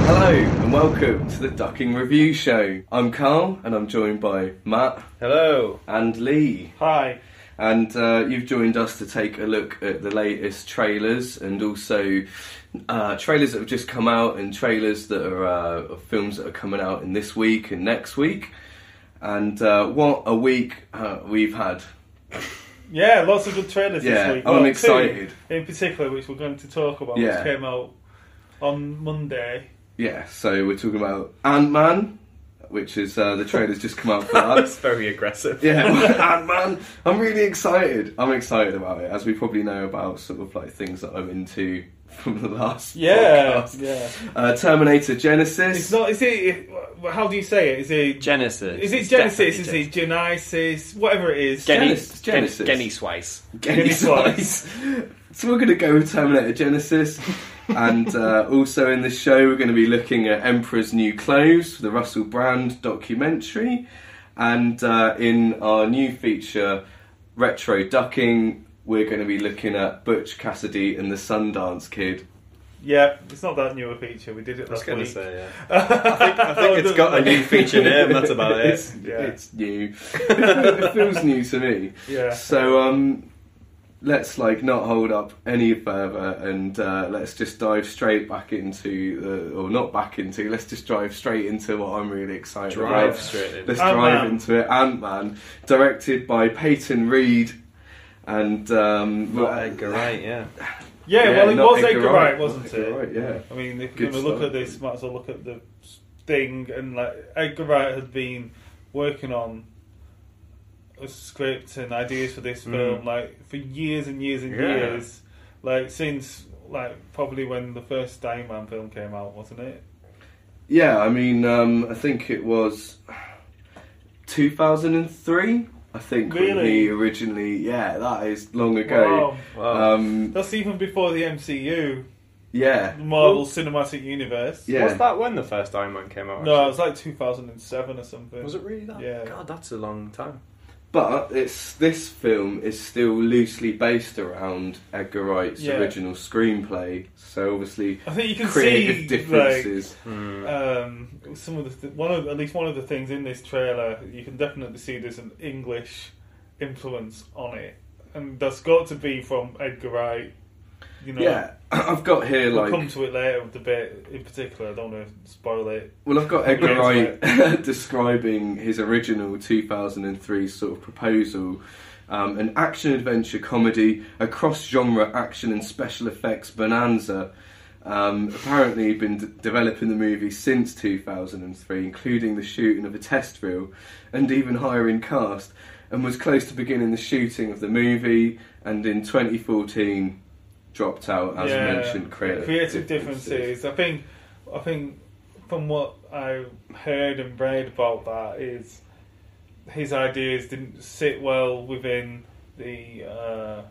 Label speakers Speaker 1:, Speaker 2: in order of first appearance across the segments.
Speaker 1: Hello and welcome to the Ducking Review Show. I'm Carl and I'm joined by Matt.
Speaker 2: Hello.
Speaker 1: And Lee.
Speaker 2: Hi.
Speaker 1: And you've joined us to take a look at the latest trailers and also trailers that have just come out and trailers that are of films that are coming out in this week and next week. And what a week we've had.
Speaker 2: Yeah, lots of good trailers this week.
Speaker 1: I'm excited.
Speaker 2: Two in particular, which we're going to talk about,
Speaker 1: Yeah.
Speaker 2: which came out on Monday.
Speaker 1: Yeah, so we're talking about Ant-Man, which is the trailer's just come out for that.
Speaker 3: That's very aggressive.
Speaker 1: Yeah, Ant-Man. I'm really excited. I'm excited about it, as we probably know about sort of like things that I'm into from the last podcast.
Speaker 2: Yeah.
Speaker 1: Terminator Genisys.
Speaker 2: It's not. Is it? How do you say it? Is it
Speaker 3: Genesis?
Speaker 2: Is it Genesis? Is it Genisys? Whatever it is.
Speaker 1: Genisys.
Speaker 3: Genisys.
Speaker 1: Genisys. So we're going to go with Terminator Genisys. And also in this show we're going to be looking at Emperor's New Clothes, the Russell Brand documentary. And in our new feature, Retro Ducking, we're going to be looking at Butch Cassidy and the Sundance Kid.
Speaker 2: Yeah, it's not that new a feature. We did it last week.
Speaker 3: I was going to say, yeah. I think it's got a new feature name, that's about it.
Speaker 1: It's new. It feels new to me.
Speaker 2: Yeah.
Speaker 1: So, let's not hold up any further and let's just dive straight back into, let's just drive straight into what I'm really excited about.
Speaker 3: Straight in.
Speaker 1: Let's drive into it. Ant-Man, directed by Peyton Reed and...
Speaker 3: Edgar Wright, yeah.
Speaker 2: Yeah, well, it was Edgar Wright,
Speaker 1: Wright,
Speaker 2: wasn't it?
Speaker 1: Edgar Wright, yeah.
Speaker 2: I mean, if
Speaker 1: Good
Speaker 2: you're going to look
Speaker 1: start.
Speaker 2: at this, might as well look at the thing. And Edgar Wright had been working on a script and ideas for this film for years and years and years, since probably when the first Dying Man film came out, wasn't it?
Speaker 1: Yeah, I mean, I think it was 2003. I think when he originally, that is long ago.
Speaker 2: Wow. That's even before the MCU.
Speaker 1: Yeah,
Speaker 2: The Marvel Cinematic Universe.
Speaker 1: Yeah.
Speaker 3: Was that when the first Iron Man came out?
Speaker 2: No, it was 2007 or something.
Speaker 3: Was it really that?
Speaker 2: Yeah.
Speaker 3: God, that's a long time.
Speaker 1: but this film is still loosely based around Edgar Wright's original screenplay. So obviously,
Speaker 2: I think you can
Speaker 1: creative
Speaker 2: see
Speaker 1: differences.
Speaker 2: Some of the at least one of the things in this trailer, you can definitely see there's an English influence on it, and that's got to be from Edgar Wright.
Speaker 1: Yeah, I've got here
Speaker 2: We'll come to it later with the bit in particular. I don't want to spoil it.
Speaker 1: Well, I've got Edgar Wright describing his original 2003 sort of proposal, an action-adventure comedy, a cross-genre action and special effects bonanza. Apparently he'd been developing the movie since 2003, including the shooting of a test reel and even hiring cast, and was close to beginning the shooting of the movie, and in 2014 dropped out, as mentioned, creative differences.
Speaker 2: I think from what I heard and read about that is his ideas didn't sit well within the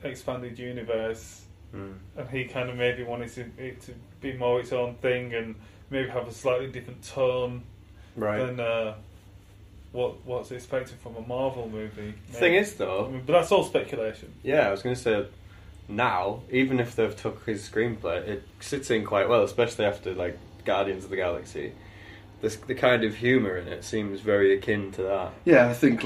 Speaker 2: expanded universe, and he kind of maybe wanted it to be more its own thing and maybe have a slightly different tone than what's expected from a Marvel movie.
Speaker 3: The thing is, though...
Speaker 2: but that's all speculation.
Speaker 3: Yeah, I was going to say, now, even if they've took his screenplay, it sits in quite well, especially after, Guardians of the Galaxy. The kind of humour in it seems very akin to that.
Speaker 1: Yeah, I think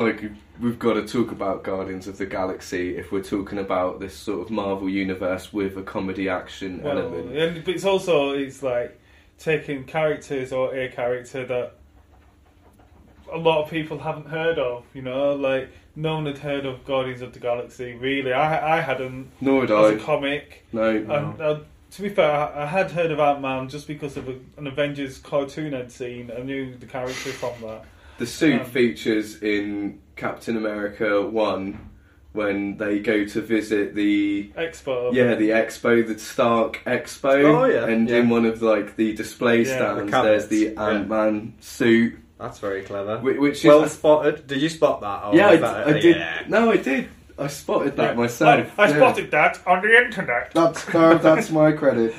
Speaker 1: we've got to talk about Guardians of the Galaxy if we're talking about this sort of Marvel universe with a comedy action element.
Speaker 2: But it's taking characters or a character that a lot of people haven't heard of, no one had heard of Guardians of the Galaxy, really. I hadn't.
Speaker 1: Nor had I.
Speaker 2: As a comic.
Speaker 1: No.
Speaker 2: And, to be fair, I had heard of Ant-Man just because of an Avengers cartoon I'd seen. I knew the character from that.
Speaker 1: The suit features in Captain America 1 when they go to visit the...
Speaker 2: Expo.
Speaker 1: Yeah, the Expo, the Stark Expo.
Speaker 3: Oh, yeah.
Speaker 1: And in one of the display stands, there's the Ant-Man suit.
Speaker 3: That's very clever.
Speaker 1: Which
Speaker 3: is spotted. Did you spot that?
Speaker 1: I did. Yeah. No, I did. I spotted that myself.
Speaker 2: I spotted that on the internet.
Speaker 1: That's my credit.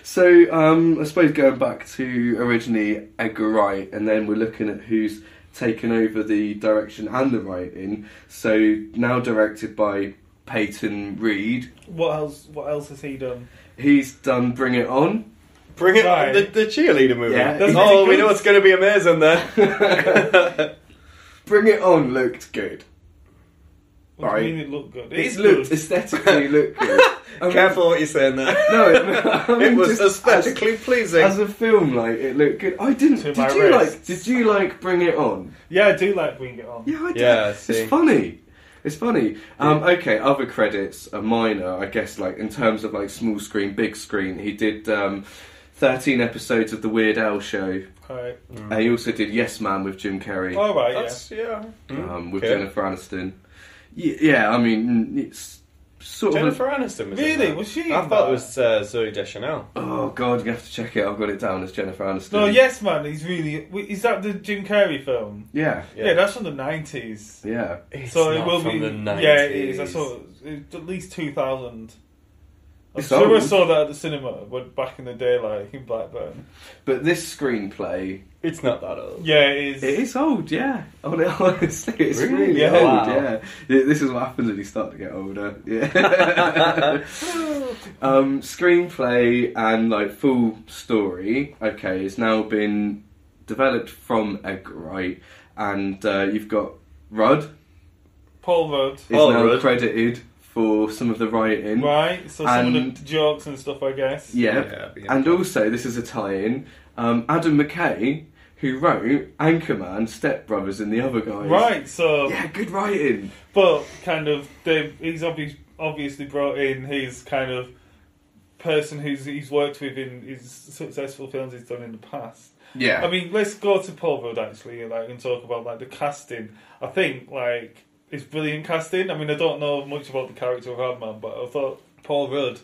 Speaker 1: So, I suppose going back to originally Edgar Wright, and then we're looking at who's taken over the direction and the writing. So, now directed by Peyton Reed.
Speaker 2: What else has he done?
Speaker 1: He's done Bring It On.
Speaker 3: Bring it
Speaker 2: Right.
Speaker 3: the cheerleader movie.
Speaker 1: Yeah.
Speaker 3: Oh, we know it's going to be amazing then.
Speaker 1: Bring It On looked good.
Speaker 2: What
Speaker 1: Right.
Speaker 2: do you mean it looked good?
Speaker 1: It looked aesthetically looked good. I mean,
Speaker 3: Careful what you're saying there.
Speaker 1: No, I mean,
Speaker 3: It was
Speaker 1: just
Speaker 3: aesthetically pleasing.
Speaker 1: as a film, like it looked good. I didn't.
Speaker 2: To
Speaker 1: Did
Speaker 2: my
Speaker 1: you
Speaker 2: wrists.
Speaker 1: Did you like Bring It On?
Speaker 2: Yeah, I do like Bring It On.
Speaker 1: Yeah, I did.
Speaker 3: Yeah, see.
Speaker 1: It's funny. It's funny. Okay, other credits are minor, I guess. Like in terms of like small screen, big screen, he did 13 episodes of the Weird Al Show.
Speaker 2: Alright.
Speaker 1: And he also did Yes Man with Jim Carrey.
Speaker 2: Alright, yeah.
Speaker 3: That's, yeah.
Speaker 1: With
Speaker 3: Okay.
Speaker 1: Jennifer Aniston. Yeah, I mean, it's sort
Speaker 3: Jennifer
Speaker 1: of.
Speaker 3: Aniston was
Speaker 2: Really?
Speaker 3: in that.
Speaker 2: Was she
Speaker 3: I
Speaker 2: in
Speaker 3: thought
Speaker 2: that?
Speaker 3: it was Zoe Deschanel.
Speaker 1: Oh god, you have to check it. I've got it down as Jennifer Aniston.
Speaker 2: No, Yes Man, he's really... Is that the Jim Carrey film?
Speaker 1: Yeah,
Speaker 2: Yeah, that's from the 90s.
Speaker 1: yeah.
Speaker 3: It's
Speaker 2: So
Speaker 3: not
Speaker 2: it will
Speaker 3: from
Speaker 2: be...
Speaker 3: the 90s.
Speaker 2: Yeah, it is. I saw it at least 2000. I'm
Speaker 1: It's
Speaker 2: sure I
Speaker 1: old.
Speaker 2: saw that at the cinema back in the day, like in Blackburn.
Speaker 1: But this screenplay,
Speaker 3: It's not that old.
Speaker 2: Yeah, it is.
Speaker 1: it is old, yeah. Honestly, it's
Speaker 3: Really?
Speaker 1: really
Speaker 2: Yeah.
Speaker 1: old,
Speaker 3: Wow.
Speaker 1: yeah. This is what happens when you start to get older. Yeah. Screenplay and like full story, okay, has now been developed from Edgar Wright, and you've got Rudd
Speaker 2: Paul Rudd.
Speaker 1: is
Speaker 3: Paul
Speaker 1: now
Speaker 3: Rudd.
Speaker 1: credited for some of the writing.
Speaker 2: Right, so some of
Speaker 1: And-
Speaker 2: the jokes and stuff, I guess.
Speaker 1: Yeah,
Speaker 3: Yeah,
Speaker 1: and also this is a tie-in. Adam McKay, who wrote Anchorman, Step Brothers, and the other guys.
Speaker 2: Right, so...
Speaker 1: Yeah, good writing.
Speaker 2: But kind of, he's obviously brought in his kind of person he's worked with in his successful films he's done in the past.
Speaker 1: Yeah.
Speaker 2: I mean, let's go to Paul Rudd actually, like, and talk about like the casting. I think like it's brilliant casting. I mean, I don't know much about the character of Radman, but I thought Paul Rudd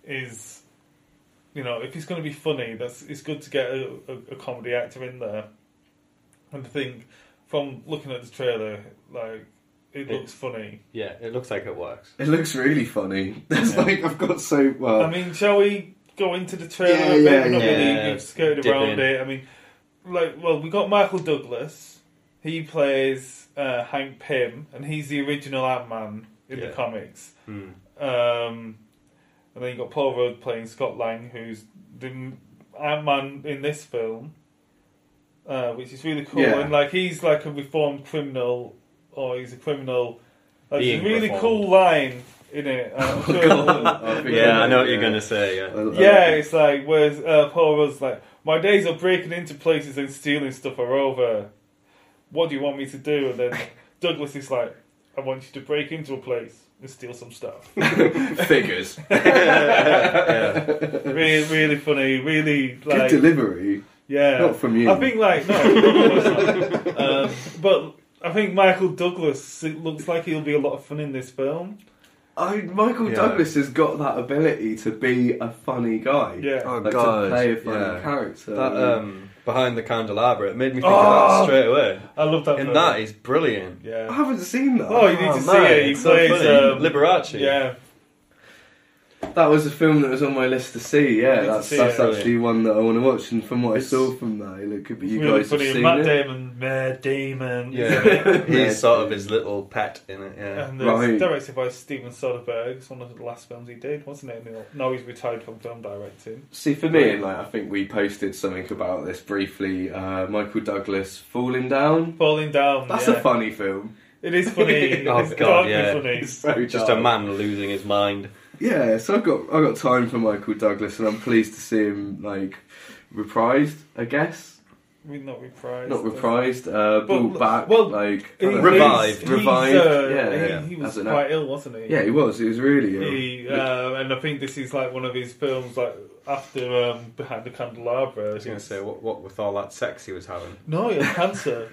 Speaker 2: is, you know, if he's going to be funny, it's good to get a comedy actor in there. And I think from looking at the trailer, like it looks funny.
Speaker 3: Yeah, it looks like it works.
Speaker 1: It looks really funny. That's
Speaker 2: Yeah.
Speaker 1: like I've got so well.
Speaker 2: I mean, shall we go into the trailer
Speaker 1: Yeah,
Speaker 2: a bit?
Speaker 1: yeah,
Speaker 2: We're not really,
Speaker 3: yeah.
Speaker 2: we've skirted
Speaker 3: Dip
Speaker 2: around
Speaker 3: in.
Speaker 2: it. I mean, we got Michael Douglas. He plays Hank Pym, and he's the original Ant-Man in the comics.
Speaker 3: Hmm.
Speaker 2: And then you got Paul Rudd playing Scott Lang, who's the Ant-Man in this film, which is really cool.
Speaker 1: Yeah.
Speaker 2: And like he's like a reformed criminal, or he's a criminal. Like,
Speaker 3: Being
Speaker 2: it's a really
Speaker 3: reformed.
Speaker 2: cool line in it. I'm sure-
Speaker 3: Yeah, I know what you're going to say, yeah.
Speaker 2: Yeah, it's like, whereas Paul Rudd's like, my days of breaking into places and stealing stuff are over. What do you want me to do? And then Douglas is like, I want you to break into a place and steal some stuff.
Speaker 1: Figures.
Speaker 3: Yeah.
Speaker 2: Really, really funny. Really,
Speaker 1: Good
Speaker 2: like,
Speaker 1: delivery.
Speaker 2: yeah.
Speaker 1: Not from you.
Speaker 2: I think, like, no, of course not. But I think Michael Douglas, it looks like he'll be a lot of fun in this film.
Speaker 1: Michael
Speaker 3: Yeah.
Speaker 1: Douglas has got that ability to be a funny guy.
Speaker 2: Yeah.
Speaker 3: Oh,
Speaker 1: Like
Speaker 3: God.
Speaker 1: to play a funny
Speaker 3: Yeah.
Speaker 1: character.
Speaker 3: That, behind the Candelabra, it made me think of that straight away.
Speaker 2: I love that
Speaker 3: And
Speaker 2: film.
Speaker 3: that is brilliant.
Speaker 1: I
Speaker 2: Yeah.
Speaker 1: haven't seen that.
Speaker 2: Oh, you need to see
Speaker 3: man,
Speaker 2: it. He
Speaker 3: it's so
Speaker 2: plays...
Speaker 3: funny. Liberace.
Speaker 2: Yeah.
Speaker 1: That was a film that was on my list to see. Yeah,
Speaker 2: need to
Speaker 1: that's
Speaker 2: see
Speaker 1: that's
Speaker 2: it.
Speaker 1: actually one that I want to watch. And from what
Speaker 2: It's-
Speaker 1: I saw from that, it could be
Speaker 2: It's
Speaker 1: you
Speaker 2: really
Speaker 1: guys have
Speaker 2: funny.
Speaker 1: seen
Speaker 2: Matt
Speaker 1: it.
Speaker 2: Damon.
Speaker 3: Yeah, he's
Speaker 1: Yeah.
Speaker 3: sort of his little pet in it. Yeah,
Speaker 2: And
Speaker 1: Right.
Speaker 2: it's directed by Steven Soderbergh. It's one of the last films he did, wasn't it? No, he's retired from film directing.
Speaker 1: See, for me, and like I think we posted something about this briefly. Michael Douglas falling down.
Speaker 2: Falling Down.
Speaker 1: That's
Speaker 2: yeah.
Speaker 1: a funny film.
Speaker 2: It is funny.
Speaker 3: Oh,
Speaker 2: It's
Speaker 3: God,
Speaker 2: darkly
Speaker 3: yeah.
Speaker 2: funny.
Speaker 1: It's so
Speaker 3: just
Speaker 1: dark.
Speaker 3: a man losing his mind.
Speaker 1: Yeah, so I got time for Michael Douglas, and I'm pleased to see him like reprised. I guess
Speaker 2: We're not reprised.
Speaker 1: not reprised, brought back,
Speaker 2: well,
Speaker 1: like
Speaker 3: Revived.
Speaker 1: revived. Yeah,
Speaker 2: He was
Speaker 1: as an
Speaker 2: quite ill, wasn't he?
Speaker 1: Yeah, he was. He was really ill.
Speaker 2: And I think this is like one of his films, like after Behind the Candelabra.
Speaker 3: I was going to say, what with all that sex he was having?
Speaker 2: No, he had cancer.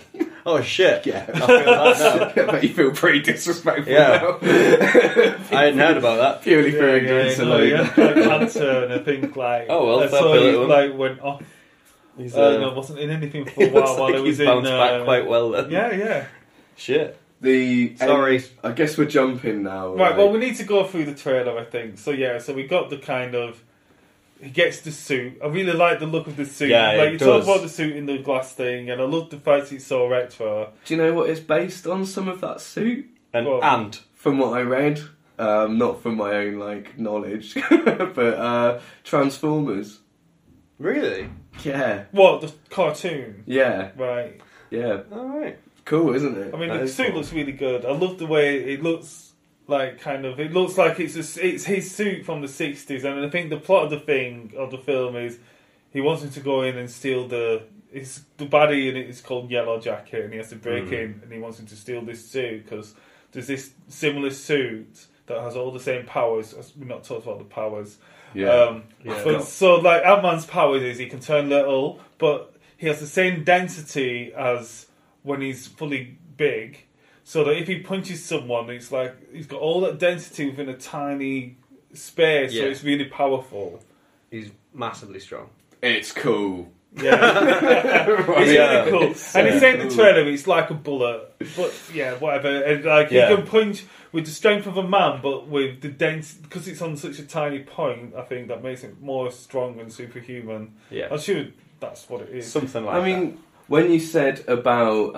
Speaker 3: Oh shit!
Speaker 1: Yeah,
Speaker 3: I feel that now.
Speaker 1: I bet you feel pretty disrespectful
Speaker 3: Yeah.
Speaker 1: now.
Speaker 3: I hadn't heard about that.
Speaker 1: Purely for
Speaker 2: yeah,
Speaker 1: ignorance
Speaker 2: no, he
Speaker 1: alone.
Speaker 2: had like cancer, and I think like
Speaker 3: Oh, well, fair
Speaker 2: so
Speaker 3: play
Speaker 2: he
Speaker 3: to him.
Speaker 2: like went off.
Speaker 3: He's
Speaker 2: No, wasn't in anything for a while while he was
Speaker 3: he's
Speaker 2: in.
Speaker 3: bounced back quite well then.
Speaker 2: Yeah.
Speaker 3: Shit.
Speaker 1: Sorry,
Speaker 3: Sorry.
Speaker 1: I guess we're jumping now.
Speaker 2: Right, well, we need to go through the trailer, I think. So, yeah, so we got the kind of... He gets the suit. I really like the look of the suit.
Speaker 3: Yeah,
Speaker 2: like,
Speaker 3: it
Speaker 2: you talk
Speaker 3: does.
Speaker 2: about the suit in the glass thing, and I love the fact it's so retro.
Speaker 1: Do you know what it's based on? Some of that suit,
Speaker 3: An
Speaker 2: Well,
Speaker 3: ant.
Speaker 1: from what I read. not from my own like knowledge, but Transformers.
Speaker 3: Really?
Speaker 1: Yeah.
Speaker 2: What, the cartoon?
Speaker 1: Yeah.
Speaker 2: Right.
Speaker 1: Yeah.
Speaker 3: All right.
Speaker 1: Cool, isn't it?
Speaker 2: I mean,
Speaker 3: That
Speaker 2: the
Speaker 3: is
Speaker 2: suit
Speaker 3: cool.
Speaker 2: looks really good. I love the way it looks. Like it looks like it's his suit from the 60s, and I think the plot of the film is he wants him to go in and steal the baddie, and it's called Yellow Jacket, and he has to break in, and he wants him to steal this suit because there's this similar suit that has all the same powers. We've not talked about the powers.
Speaker 1: Yeah.
Speaker 2: But, so like Ant-Man's powers is he can turn little, but he has the same density as when he's fully big. So that if he punches someone, it's like he's got all that density within a tiny space, so it's really powerful.
Speaker 3: He's massively strong.
Speaker 1: It's cool.
Speaker 2: Yeah, it's really cool. And it's in the trailer, it's like a bullet, but yeah, whatever. And like he can punch with the strength of a man, but with the density, because it's on such a tiny point. I think that makes it more strong and superhuman.
Speaker 3: Yeah,
Speaker 2: I'm sure that's what it is.
Speaker 3: Something like
Speaker 1: I mean, when you said about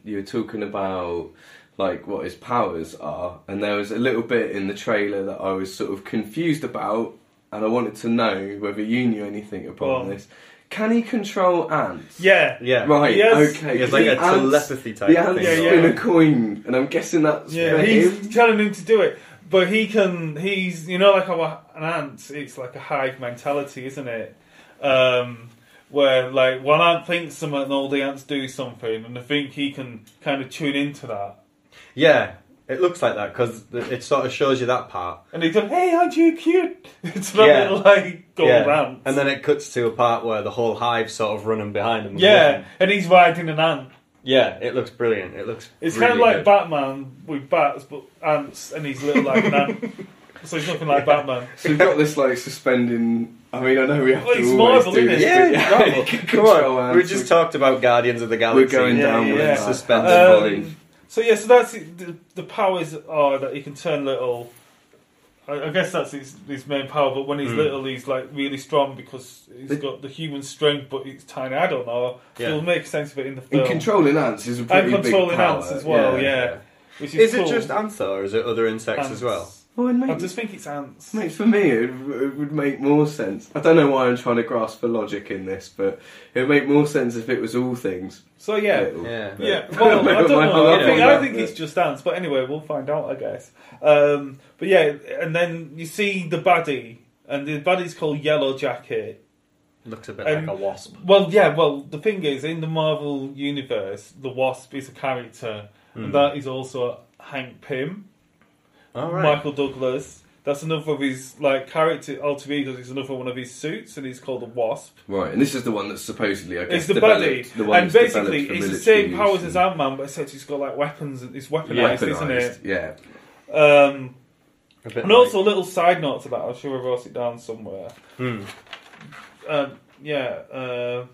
Speaker 1: you were talking about like what his powers are, and there was a little bit in the trailer that I was sort of confused about, and I wanted to know whether you knew anything about this. Can he control ants?
Speaker 2: Yeah.
Speaker 1: Right.
Speaker 2: Yes.
Speaker 1: Okay.
Speaker 3: It's like a
Speaker 1: ants,
Speaker 3: telepathy type
Speaker 1: the ants
Speaker 3: thing.
Speaker 1: spin a coin, and I'm guessing that's for
Speaker 2: he's
Speaker 1: him.
Speaker 2: telling him to do it, but he's like how an ant, it's like a hive mentality, isn't it? Where like one ant thinks something and all the ants do something, and I think he can kind of tune into that.
Speaker 3: Yeah, it looks like that because it sort of shows you that part.
Speaker 2: And he goes, "Hey, aren't you cute?" It's that little like gold ant.
Speaker 3: And then it cuts to a part where the whole hive's sort of running behind him.
Speaker 2: And he's riding an ant.
Speaker 3: Yeah, it looks brilliant. It's
Speaker 2: kind of
Speaker 3: really
Speaker 2: like
Speaker 3: good.
Speaker 2: Batman with bats, but ants, and he's little like an ant. So he's nothing like Batman.
Speaker 1: So we've got this like suspending. I mean, I know we have to
Speaker 2: it's
Speaker 1: always
Speaker 2: Marvel,
Speaker 1: do
Speaker 2: isn't
Speaker 1: this.
Speaker 2: it?
Speaker 3: Yeah,
Speaker 1: but
Speaker 3: Marvel. Come
Speaker 1: control
Speaker 3: on. We
Speaker 1: ants.
Speaker 3: just talked about Guardians of the Galaxy.
Speaker 1: We're going down with
Speaker 2: yeah.
Speaker 3: suspended volume.
Speaker 2: So that's it. The powers are that he can turn little. I guess that's his main power. But when he's little, he's like really strong because he's got the human strength, but it's tiny. I don't know.
Speaker 3: Yeah.
Speaker 2: It'll make sense of it in the film.
Speaker 1: And controlling ants is a pretty
Speaker 2: And controlling
Speaker 1: big power.
Speaker 2: ants as well. Yeah. Which is
Speaker 3: Is
Speaker 2: cool.
Speaker 3: it just ants though, or is it other insects as well?
Speaker 1: Well,
Speaker 2: I just think it's ants.
Speaker 1: Mate, for me, it would make more sense. I don't know why I'm trying to grasp for logic in this, but it would make more sense if it was all things.
Speaker 2: So yeah.
Speaker 1: Little.
Speaker 3: Yeah.
Speaker 2: Well, I don't know. I think
Speaker 1: Yeah.
Speaker 2: it's just ants. But anyway, we'll find out, I guess. But yeah, and then you see the baddie, and the baddie's called Yellow Jacket.
Speaker 3: Looks a bit like a wasp.
Speaker 2: Well, yeah. Well, the thing is, in the Marvel universe, the Wasp is a character, and that is also Hank Pym, Michael Douglas. That's another of his character alter egos. It's another one of his suits, and he's called the Wasp.
Speaker 1: Right, and this is the one that's supposedly, I guess,
Speaker 2: It's the
Speaker 1: developed.
Speaker 2: baddie,
Speaker 1: The one
Speaker 2: and
Speaker 1: that's
Speaker 2: basically
Speaker 1: developed for
Speaker 2: it's the
Speaker 1: military
Speaker 2: same powers
Speaker 1: use
Speaker 2: as Ant-Man, but except he's got like weapons. It's weaponized, isn't it?
Speaker 1: Yeah.
Speaker 2: And also, little side note to that. I'm sure I wrote it down somewhere.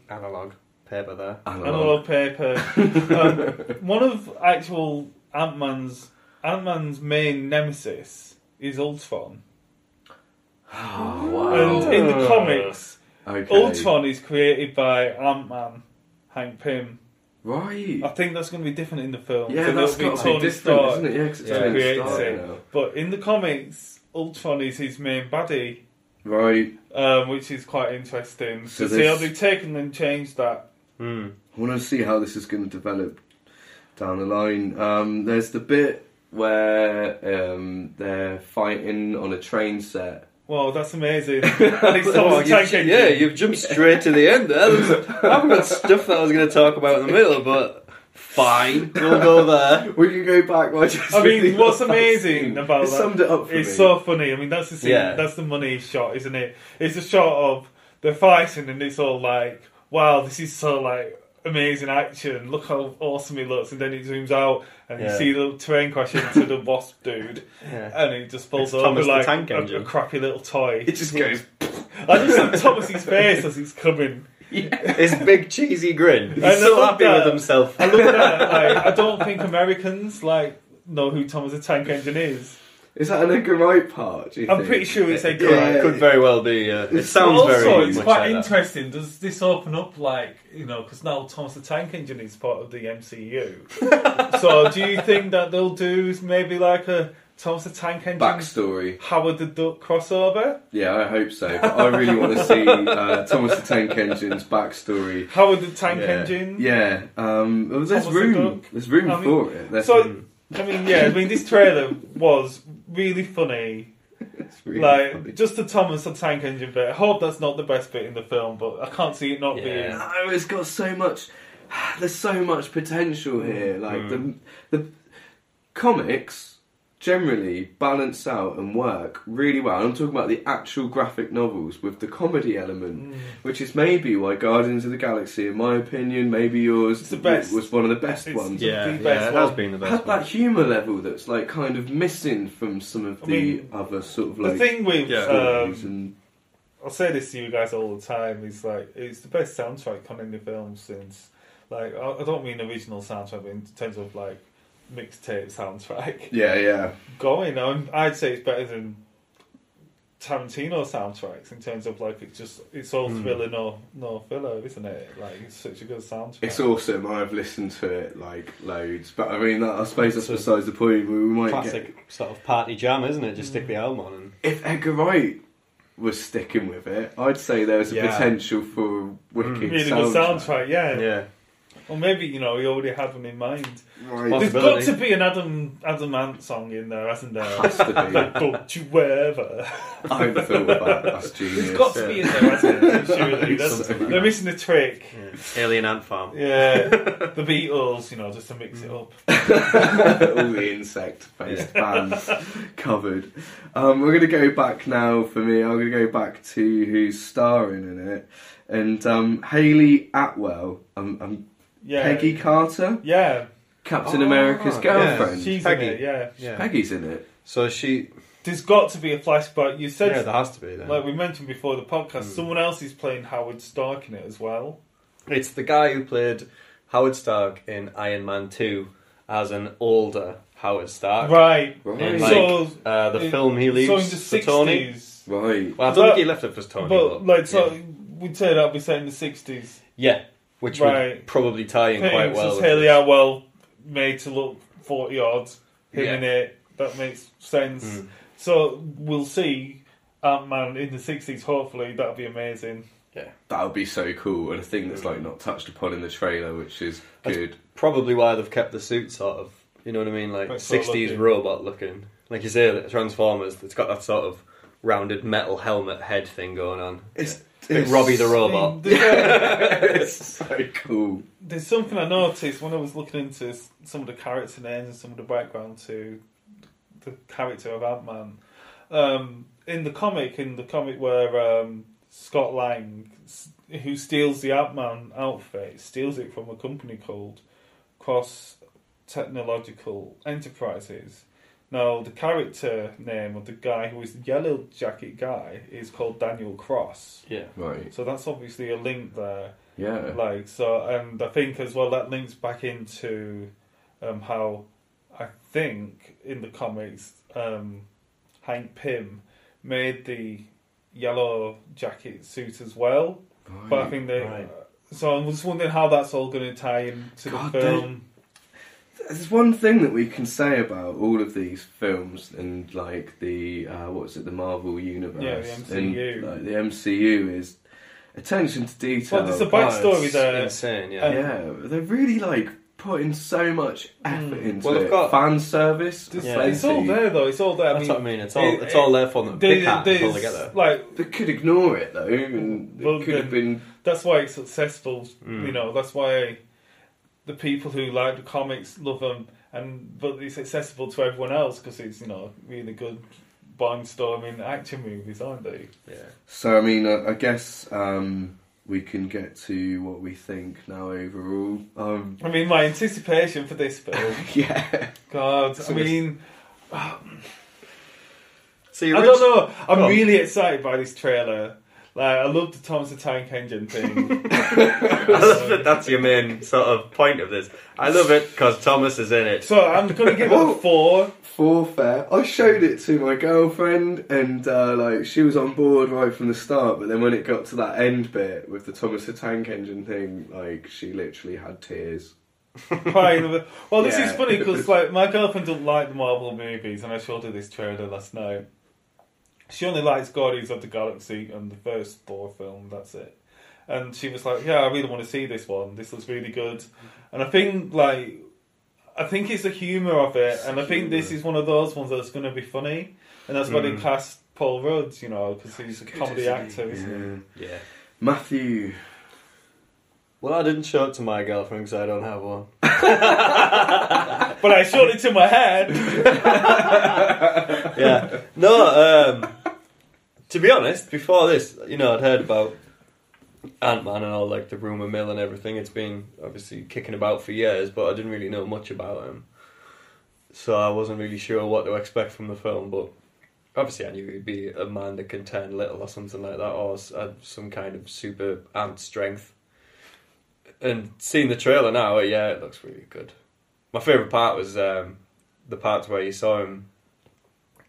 Speaker 3: Analog paper there.
Speaker 2: Analog paper. One of actual Ant-Man's main nemesis is Ultron.
Speaker 1: Oh, wow.
Speaker 2: And in the comics,
Speaker 1: Okay.
Speaker 2: Ultron is created by Ant-Man, Hank Pym.
Speaker 1: Right.
Speaker 2: I think that's going to be different in the film.
Speaker 1: Yeah,
Speaker 2: So
Speaker 1: that's
Speaker 2: it'll be
Speaker 1: got to be
Speaker 2: Tony
Speaker 1: different,
Speaker 2: Stark
Speaker 1: isn't it? Yeah, 'cause it's
Speaker 2: who
Speaker 1: Tony
Speaker 2: creates
Speaker 1: Stark
Speaker 2: it.
Speaker 1: now.
Speaker 2: But in the comics, Ultron is his main baddie,
Speaker 1: Right.
Speaker 2: which is quite interesting.
Speaker 1: So
Speaker 2: So see how they've taken and changed that.
Speaker 1: I want to see how this is going to develop down the line. There's the bit where they're fighting on a train set.
Speaker 2: Well, that's amazing. And it's Thomas the Tank Engine.
Speaker 3: Yeah, you've jumped straight to the end there. I haven't got stuff that I was going to talk about in the middle, but fine, we'll go there.
Speaker 1: We can go back.
Speaker 2: I mean, what's amazing about
Speaker 1: it
Speaker 2: that?
Speaker 1: summed it up for
Speaker 2: it's
Speaker 1: me.
Speaker 2: so funny. I mean, that's the scene,
Speaker 3: Yeah.
Speaker 2: that's the money shot, isn't it? It's a shot of they're fighting, and it's all like, wow, this is so like amazing action. Look how awesome he looks, and then it zooms out, and you see the train crash into the Wasp dude, and he just falls over
Speaker 3: Thomas the
Speaker 2: like
Speaker 3: Tank
Speaker 2: a
Speaker 3: Engine.
Speaker 2: crappy little toy.
Speaker 1: It just goes.
Speaker 2: I just love Thomas's face as he's coming.
Speaker 3: His big cheesy grin. He's
Speaker 2: I
Speaker 3: so
Speaker 2: love
Speaker 3: happy
Speaker 2: that.
Speaker 3: with himself.
Speaker 2: I love that. Like, I don't think Americans know who Thomas the Tank Engine is.
Speaker 1: Is that an Edgar Wright part? Do you
Speaker 2: I'm
Speaker 1: think?
Speaker 2: pretty sure it's Edgar
Speaker 1: Yeah.
Speaker 2: Wright.
Speaker 3: Could very well be. It sounds
Speaker 2: Also,
Speaker 3: very
Speaker 2: it's
Speaker 3: much
Speaker 2: quite
Speaker 3: like that.
Speaker 2: interesting. Does this open up because now Thomas the Tank Engine is part of the MCU? So do you think that they'll do maybe like a Thomas the Tank Engine
Speaker 1: backstory.
Speaker 2: Howard the Duck crossover?
Speaker 1: Yeah, I hope so. But I really want to see Thomas the Tank Engine's backstory.
Speaker 2: Howard the Tank Engine?
Speaker 1: Yeah. Well, there's
Speaker 2: Thomas
Speaker 1: room.
Speaker 2: the Duck.
Speaker 1: There's room
Speaker 2: I mean,
Speaker 1: for it.
Speaker 2: This trailer was really funny.
Speaker 1: It's really funny.
Speaker 2: Just the Thomas the Tank Engine bit. I hope that's not the best bit in the film, but I can't see it not being.
Speaker 1: No, it's got so much. There's so much potential here. Like the comics generally balance out and work really well. I'm talking about the actual graphic novels with the comedy element, which is maybe why Guardians of the Galaxy, in my opinion, maybe yours, was one of the best ones.
Speaker 3: It has been the best.
Speaker 1: Had that humour level that's like kind of missing from some of the other sort of like
Speaker 2: the thing with
Speaker 1: stories and.
Speaker 2: I'll say this to you guys all the time. Is like it's the best soundtrack on any film since. Like I don't mean original soundtrack, but in terms of like mixtape soundtrack.
Speaker 1: Yeah.
Speaker 2: Going on, I'd say it's better than Tarantino soundtracks in terms of like it's all thriller, no filler, isn't it? Like it's such a good soundtrack.
Speaker 1: It's awesome. I've listened to it like loads, but I mean, I suppose that's besides the point. We might
Speaker 3: classic sort of party jam, isn't it? Just stick the album on. And
Speaker 1: if Edgar Wright was sticking with it, I'd say there was a potential for a wicked
Speaker 2: really good soundtrack. Yeah. Or maybe, he already had one in mind.
Speaker 1: Right.
Speaker 2: There's got to be an Adam Ant song in there, hasn't there?
Speaker 1: Has to be.
Speaker 2: Don't you ever.
Speaker 1: I hadn't thought about that. That's genius.
Speaker 2: There's got to be in there, hasn't it? Surely. They're missing the trick.
Speaker 3: Yeah. Alien Ant Farm.
Speaker 2: Yeah. The Beatles, just to mix it up.
Speaker 1: All the insect-based bands covered. We're going to go back now for me. I'm going to go back to who's starring in it. And Hayley Atwell. Peggy Carter?
Speaker 2: Yeah.
Speaker 1: Captain America's girlfriend.
Speaker 2: Yeah. She's
Speaker 3: Peggy.
Speaker 2: in it, yeah.
Speaker 1: Peggy's in it.
Speaker 3: So
Speaker 2: There's got to be a flashback. You said...
Speaker 3: Yeah, there has to be then.
Speaker 2: Like we mentioned before the podcast, someone else is playing Howard Stark in it as well.
Speaker 3: It's the guy who played Howard Stark in Iron Man 2 as an older Howard Stark.
Speaker 2: Right.
Speaker 3: In
Speaker 2: So,
Speaker 3: the film he leaves
Speaker 2: so in the
Speaker 3: for Tony.
Speaker 2: 60s.
Speaker 1: Right.
Speaker 3: Well, I don't think he left it for Tony.
Speaker 2: But we'd say that we'd say in the 60s.
Speaker 3: Yeah. Which would probably tie in quite well.
Speaker 2: It's Hayley Atwell made to look 40 odds, him in it. That makes sense. So we'll see Ant-Man in the 60s, hopefully. That'll be amazing.
Speaker 1: Yeah. That would be so cool. And a thing that's like not touched upon in the trailer, which is good.
Speaker 3: That's probably why they've kept the suit sort of, you know what I mean? Like 60s robot looking. Like you say, Transformers, it's got that sort of rounded metal helmet head thing going on. It's Robbie the Robot.
Speaker 1: It's so cool.
Speaker 2: There's something I noticed when I was looking into some of the character names and some of the background to the character of Ant-Man. In the comic where Scott Lang, who steals the Ant-Man outfit, steals it from a company called Cross Technological Enterprises. Now, the character name of the guy who is the yellow jacket guy is called Daniel Cross.
Speaker 3: Yeah.
Speaker 1: Right.
Speaker 2: So that's obviously a link there.
Speaker 1: Yeah.
Speaker 2: And I think as well that links back into how I think in the comics Hank Pym made the yellow jacket suit as well.
Speaker 1: Right.
Speaker 2: But I think so I'm just wondering how that's all going to tie into the film.
Speaker 1: There's one thing that we can say about all of these films and like the the Marvel universe,
Speaker 2: the MCU.
Speaker 1: And, the MCU is attention to detail.
Speaker 2: Well, there's a backstory there.
Speaker 3: Insane,
Speaker 1: they're really putting so much effort into it.
Speaker 3: They've got
Speaker 1: fan service.
Speaker 2: It's all there though. It's all there.
Speaker 3: That's what I mean. It's all there for them. Pick hat and pull together.
Speaker 1: They could ignore it though, and it could have been.
Speaker 2: That's why it's successful. That's why the people who like the comics love them, but it's accessible to everyone else because it's really good barnstorming action movies, aren't they?
Speaker 1: Yeah. So I mean, I guess we can get to what we think now overall.
Speaker 2: I mean, my anticipation for this film.
Speaker 1: Yeah.
Speaker 2: God,
Speaker 1: So
Speaker 2: I mean.
Speaker 3: See,
Speaker 2: I don't know. I'm really excited by this trailer. I love the Thomas the Tank Engine thing.
Speaker 3: I love that that's your main sort of point of this. I love it because Thomas is in it.
Speaker 2: So I'm going to give it a 4.
Speaker 1: 4 fair. I showed it to my girlfriend and she was on board right from the start, but then when it got to that end bit with the Thomas the Tank Engine thing, she literally had tears.
Speaker 2: Well, this
Speaker 1: Yeah.
Speaker 2: is funny because like my girlfriend doesn't like the Marvel movies, and I showed her this trailer last night. She only likes Guardians of the Galaxy and the first Thor film. That's it. And she was like, "Yeah, I really want to see this one. This looks really good." And I think it's the humour of it, and I think this is one of those ones that's going to be funny, and that's why they cast Paul Rudd, you know, because he's a comedy actor, isn't he?
Speaker 3: Yeah.
Speaker 1: Matthew.
Speaker 3: Well, I didn't show it to my girlfriend because I don't have one.
Speaker 2: But I showed it to my head.
Speaker 3: Yeah. No, to be honest, before this, you know, I'd heard about Ant-Man and all, like, the rumour mill and everything. It's been, obviously, kicking about for years, but I didn't really know much about him. So I wasn't really sure what to expect from the film, but obviously I knew he'd be a man that can turn little or something like that, or some kind of super ant strength. And seeing the trailer now, yeah, it looks really good. My favourite part was the parts where you saw him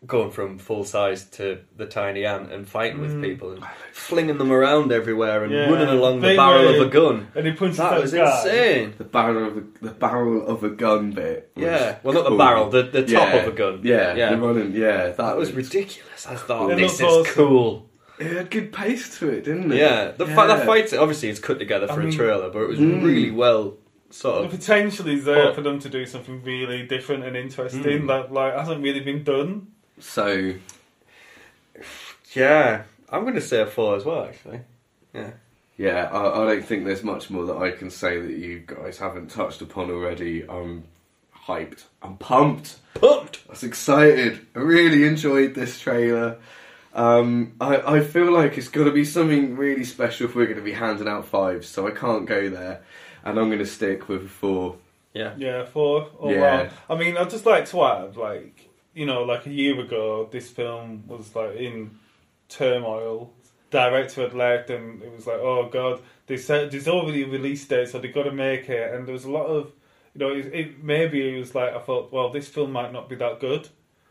Speaker 3: going from full size to the tiny ant and fighting with people and flinging them around everywhere and running along the barrel of a gun.
Speaker 2: And he punches
Speaker 3: that was insane.
Speaker 1: The barrel of a gun bit.
Speaker 3: Yeah, well, not the barrel, the top of a gun.
Speaker 1: Yeah. The running. Yeah,
Speaker 3: that was ridiculous. I thought
Speaker 2: It
Speaker 3: this is
Speaker 2: looked awesome.
Speaker 3: cool.
Speaker 1: It had good pace to it, didn't it?
Speaker 3: Yeah, that fight, obviously it's cut together for a trailer, but it was really well sort
Speaker 2: The
Speaker 3: of...
Speaker 2: potential is there for them to do something really different and interesting that like hasn't really been done.
Speaker 1: So,
Speaker 3: yeah, I'm going to say a 4 as well, actually.
Speaker 1: Yeah, I don't think there's much more that I can say that you guys haven't touched upon already. I'm hyped. I'm pumped. I was excited. I really enjoyed this trailer. I feel like it's got to be something really special if we're going to be handing out 5s, so I can't go there. And I'm going to stick with a 4.
Speaker 2: Yeah, 4.
Speaker 1: Yeah.
Speaker 2: I mean, I'd just like to add, like, you know, like a year ago, this film was like in turmoil. Director had left, and it was like, oh god, they said there's already a release date, so they've got to make it. And there was a lot of, you know, maybe it was like I thought, well, this film might not be that good,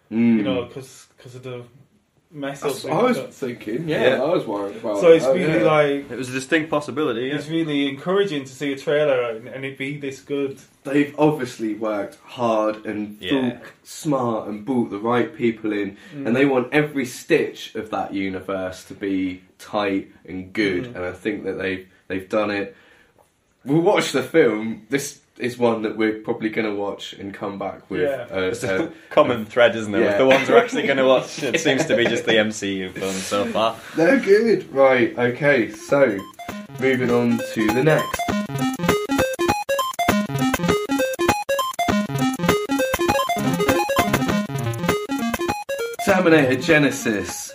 Speaker 2: you know, because of the mess up.
Speaker 1: I was thinking, I was worried about.
Speaker 2: So it's really like
Speaker 3: it was a distinct possibility.
Speaker 2: It's really encouraging to see a trailer and it be this good.
Speaker 1: They've obviously worked hard and thought smart and brought the right people in, and they want every stitch of that universe to be tight and good. And I think that they've done it. We'll watch the film. This is one that we're probably going to watch and come back with.
Speaker 3: It's a common thread, isn't it? With the ones we're actually going to watch, it seems to be just the MCU films so far.
Speaker 1: They're good. Right, okay, so moving on to the next. Terminator Genisys.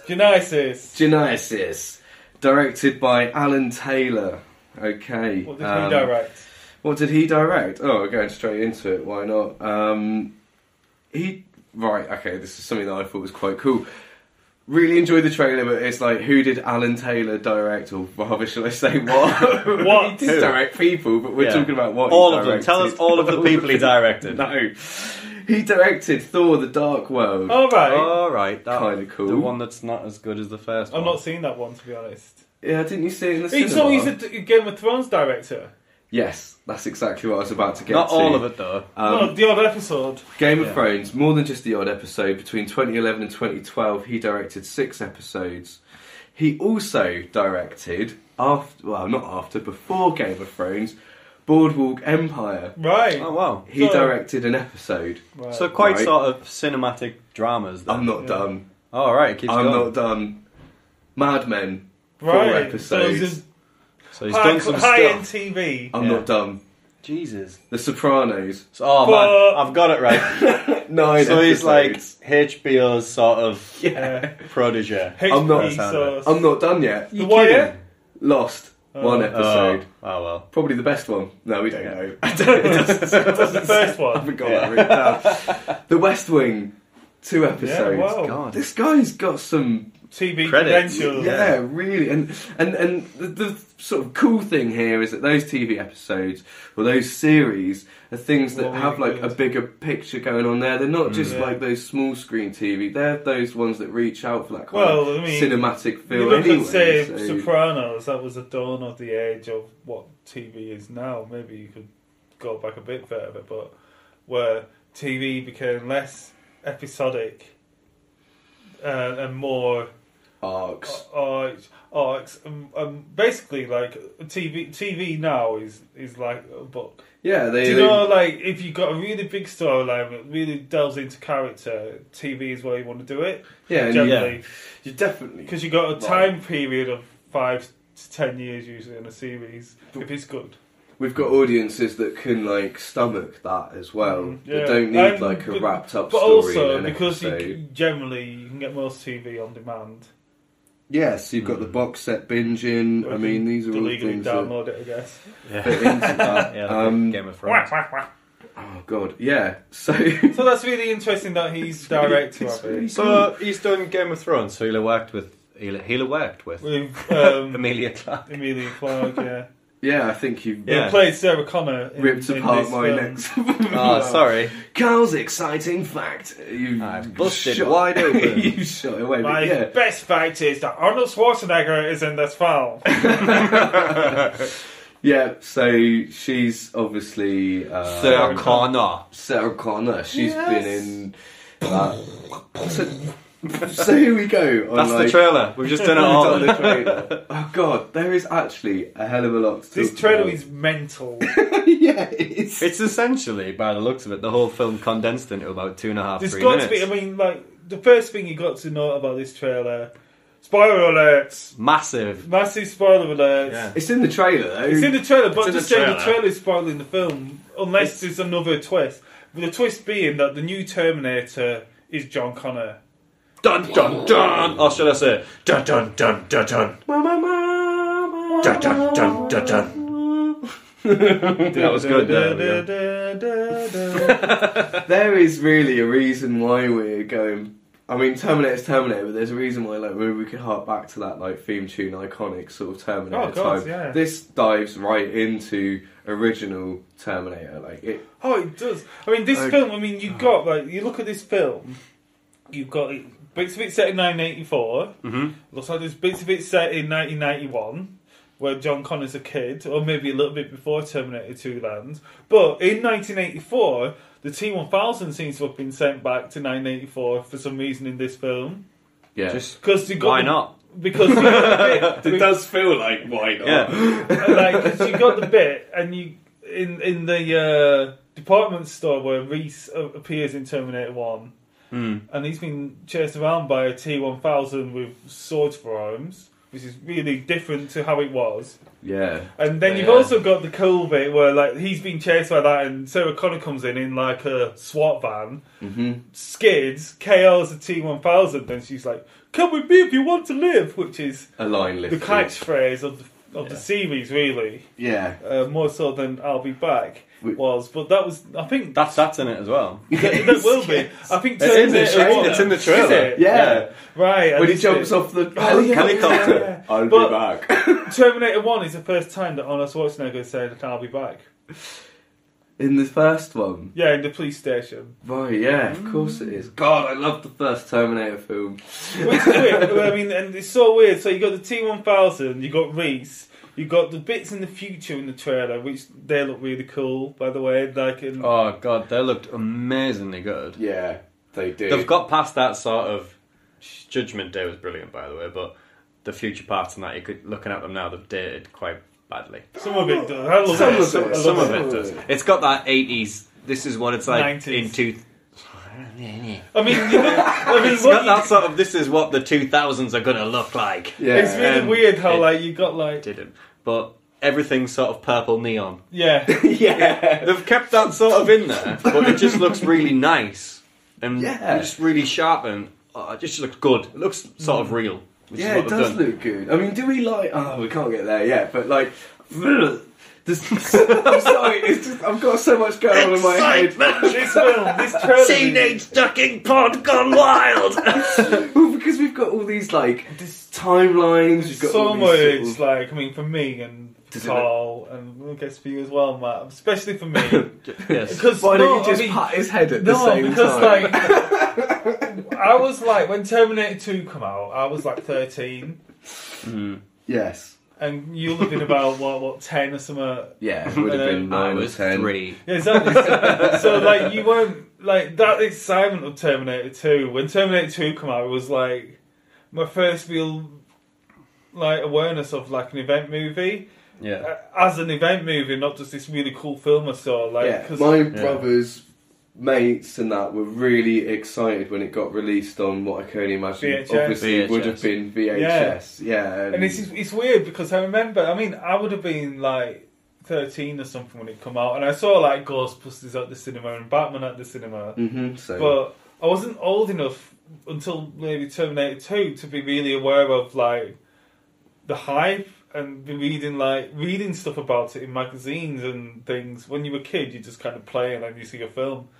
Speaker 1: Directed by Alan Taylor. Okay.
Speaker 2: What did he direct?
Speaker 1: What did he direct? Oh, we're going straight into it. Why not? Okay, this is something that I thought was quite cool. Really enjoyed the trailer, but it's like, who did Alan Taylor direct? Or rather, should I say what?
Speaker 2: What?
Speaker 1: He did direct people, but we're talking about what
Speaker 3: all
Speaker 1: he
Speaker 3: of them.
Speaker 1: directed.
Speaker 3: Tell us all of the people he directed.
Speaker 1: No. He directed Thor: The Dark World.
Speaker 2: Oh, right.
Speaker 3: All right.
Speaker 1: Kind of cool.
Speaker 3: The one that's not as good as the first one.
Speaker 2: I've not seen that one, to be honest.
Speaker 1: Yeah, didn't you see it in the cinema?
Speaker 2: So he's a Game of Thrones director?
Speaker 1: Yes, that's exactly what I was about to get
Speaker 3: Not
Speaker 1: to.
Speaker 3: all of it, though.
Speaker 2: No, the odd episode.
Speaker 1: Game of Thrones, more than just the odd episode. Between 2011 and 2012, he directed 6 episodes. He also directed, before Game of Thrones, Boardwalk Empire.
Speaker 2: Right.
Speaker 3: Oh, wow.
Speaker 1: He directed an episode.
Speaker 2: Right.
Speaker 3: So quite sort of cinematic dramas, then.
Speaker 1: I'm not done.
Speaker 3: Oh, right, it keeps
Speaker 1: I'm
Speaker 3: going.
Speaker 1: not done. Mad Men, 4
Speaker 2: Right.
Speaker 1: episodes.
Speaker 3: So he's done some
Speaker 2: high-end
Speaker 3: stuff.
Speaker 2: TV.
Speaker 1: I'm not done.
Speaker 3: Jesus.
Speaker 1: The Sopranos.
Speaker 3: Oh, man, I've got it right.
Speaker 1: 9
Speaker 3: So he's like
Speaker 1: episodes.
Speaker 3: HBO's sort of protege.
Speaker 1: I'm not done yet.
Speaker 2: The Wire?
Speaker 1: Lost. 1 episode.
Speaker 3: Oh, well.
Speaker 1: Probably the best one. No, we don't know.
Speaker 2: What's the first one?
Speaker 1: I haven't got that written down. The West Wing. 2 episodes.
Speaker 2: Yeah, wow.
Speaker 3: God.
Speaker 1: This guy's got some
Speaker 2: TV
Speaker 3: Credits.
Speaker 2: credentials.
Speaker 1: Yeah, really. And the sort of cool thing here is that those TV episodes or those series are things that have like a bigger picture going on there. They're not just like those small screen TV. They're those ones that reach out for that kind of cinematic feel.
Speaker 2: You look
Speaker 1: anyway,
Speaker 2: at, say, Sopranos, that was the dawn of the age of what TV is now. Maybe you could go back a bit further, but where TV became less episodic and more
Speaker 1: arcs.
Speaker 2: Basically, like TV now is like a book.
Speaker 1: Yeah,
Speaker 2: Do you know, like, if you've got a really big storyline that really delves into character, TV is where you want to do it.
Speaker 1: Yeah,
Speaker 2: generally.
Speaker 1: You definitely,
Speaker 2: because you've got a time period of 5 to 10 years usually in a series, if it's good.
Speaker 1: We've got audiences that can, like, stomach that as well. They don't need, like, a wrapped-up story.
Speaker 2: But also,
Speaker 1: in an
Speaker 2: because
Speaker 1: episode.
Speaker 2: generally you can get most TV on demand.
Speaker 1: Yes, you've got the box set binging. I mean, these are all things
Speaker 2: download it, I guess.
Speaker 1: fit into that.
Speaker 3: Game of Thrones.
Speaker 1: Oh god, yeah. So
Speaker 2: that's really interesting that he's director of it.
Speaker 3: So he's done Game of Thrones. So he'll have worked with Emilia Clarke.
Speaker 2: Emilia Clarke, yeah.
Speaker 1: Yeah, I think he
Speaker 2: played Sarah Connor.
Speaker 1: Ripped apart my next.
Speaker 3: Oh, sorry.
Speaker 1: Carl's exciting fact. You
Speaker 3: busted wide open.
Speaker 1: You shot away.
Speaker 2: My best fact is that Arnold Schwarzenegger is in this film.
Speaker 1: Yeah, so she's obviously
Speaker 3: Sarah Connor.
Speaker 1: Sarah Connor. She's been in. So here we go.
Speaker 3: That's the trailer. We've just done it all.
Speaker 1: On the trailer. Oh god, there is actually a hell of a lot to
Speaker 2: This
Speaker 1: talk
Speaker 2: trailer
Speaker 1: about.
Speaker 2: is mental.
Speaker 1: Yeah, it's
Speaker 3: essentially, by the looks of it, the whole film condensed into about 2.5,
Speaker 2: There's
Speaker 3: 3
Speaker 2: got
Speaker 3: minutes.
Speaker 2: to be. I mean, like the first thing you got to know about this trailer. Spoiler alerts.
Speaker 3: Massive
Speaker 2: spoiler alerts.
Speaker 3: Yeah.
Speaker 1: It's in the trailer though.
Speaker 2: It's in the trailer, but
Speaker 3: in
Speaker 2: just
Speaker 3: the
Speaker 2: saying the
Speaker 3: trailer.
Speaker 2: trailer is spoiling the film, unless there's another twist. But the twist being that the new Terminator is John Connor.
Speaker 3: Dun dun dun! Or should I say dun dun dun dun dun? Dun dun dun dun dun. That was good.
Speaker 1: There is really a reason why we're going. I mean, Terminator's Terminator, but there's a reason why, like, maybe we could hark back to that, like, theme tune, iconic sort of Terminator time.
Speaker 2: Yeah.
Speaker 1: This dives right into original Terminator, like it.
Speaker 2: Oh, it does. I mean, this film. I mean, you've got like you look at this film. You've got bits of it set in 1984.
Speaker 3: Mm-hmm.
Speaker 2: Looks like there's bits of it set in 1991, where John Connor's a kid, or maybe a little bit before Terminator 2 lands. But in 1984, the T-1000 seems to have been sent back to 1984 for some reason in this film.
Speaker 1: Yeah.
Speaker 2: Just because
Speaker 3: why not?
Speaker 2: Because you got the bit.
Speaker 1: It does feel like why not?
Speaker 3: Yeah.
Speaker 2: Like, 'cause you got the bit, and you in the department store where Reese appears in Terminator 1. And he's been chased around by a T-1000 with swords for arms, which is really different to how it was.
Speaker 1: Yeah.
Speaker 2: And then you've also got the cool bit where like he's been chased by that, and Sarah Connor comes in like a SWAT van, skids, KOs the T-1000, and she's like, "Come with me if you want to live," which is
Speaker 1: A line
Speaker 2: the
Speaker 1: lifted.
Speaker 2: catchphrase of the series, really.
Speaker 1: Yeah.
Speaker 2: More so than "I'll be back." Was, but that was, I think
Speaker 3: That's in it as well.
Speaker 2: that will be. I think
Speaker 3: It's in the
Speaker 2: Terminator
Speaker 3: it's in the trailer.
Speaker 2: Is it?
Speaker 1: Yeah.
Speaker 2: Right.
Speaker 1: When he jumps off the
Speaker 3: helicopter.
Speaker 2: Yeah.
Speaker 1: I'll
Speaker 2: But-
Speaker 1: be back.
Speaker 2: Terminator 1 is the first time that Arnold Schwarzenegger said, "I'll be back."
Speaker 1: In the first one.
Speaker 2: Yeah, in the police station.
Speaker 1: Right, yeah, of course it is. God, I love the first Terminator film.
Speaker 2: Which is weird. I mean, and it's so weird. So you got the T-1000, you got Reese, you got the bits in the future in the trailer, which they look really cool, by the way. Like,
Speaker 3: Oh god, they looked amazingly good.
Speaker 1: Yeah, they do.
Speaker 3: They've got past that sort of. Judgment Day was brilliant, by the way, but the future parts and that, looking at them now, they've dated quite badly.
Speaker 2: some of it does. I love
Speaker 1: Some
Speaker 2: it.
Speaker 1: of it.
Speaker 3: Some of it does. It's got that 80s. This is what it's like
Speaker 2: 90s.
Speaker 3: in two.
Speaker 2: I mean,
Speaker 3: It's got that sort of. This is what the 2000s are going to look like.
Speaker 1: Yeah.
Speaker 2: it's really weird how like you got like
Speaker 3: Didn't, but everything's sort of purple neon.
Speaker 2: yeah.
Speaker 1: Yeah.
Speaker 3: They've kept that sort of in there, but it just looks really nice and
Speaker 1: Yeah.
Speaker 3: just really sharp and it just looks good. It looks sort of real. Which
Speaker 1: Yeah,
Speaker 3: is
Speaker 1: it
Speaker 3: what they've
Speaker 1: does
Speaker 3: done.
Speaker 1: look good. I mean, do we like... Oh, we can't get there yet, but like... I'm sorry, it's just, I've got so much going on in my head.
Speaker 2: This film, this trailer,
Speaker 3: Teenage ducking pod gone wild.
Speaker 1: Well, because we've got all these, like, timelines. We've got
Speaker 2: so
Speaker 1: all
Speaker 2: much.
Speaker 1: these sort of-
Speaker 2: Like, I mean, for me and Carl, and I guess for you as well, Matt. Especially for me,
Speaker 3: Yes.
Speaker 2: because
Speaker 1: Why don't you just pat his head at the same time?
Speaker 2: like I was like when Terminator 2 come out, I was like 13.
Speaker 1: Yes.
Speaker 2: and you'll have been about what 10 or something.
Speaker 1: Yeah, it would have been 9 or 10.
Speaker 3: 3.
Speaker 2: Yeah, exactly. So like you weren't like that excitement of Terminator 2. When Terminator 2 came out, it was like my first real like awareness of like an event movie.
Speaker 3: Yeah.
Speaker 2: As an event movie, not just this really cool film I saw. Like,
Speaker 1: Yeah, my brother's mates and that were really excited when it got released on what I can only imagine
Speaker 2: VHS.
Speaker 1: obviously would have been VHS. Yeah,
Speaker 2: and it's weird because I remember, I mean, I would have been like 13 or something when it come out, and I saw like Ghostbusters at the cinema and Batman at the cinema, but I wasn't old enough until maybe Terminator 2 to be really aware of like the hype and be reading stuff about it in magazines and things. When you were a kid, you just kind of play and then you see a film.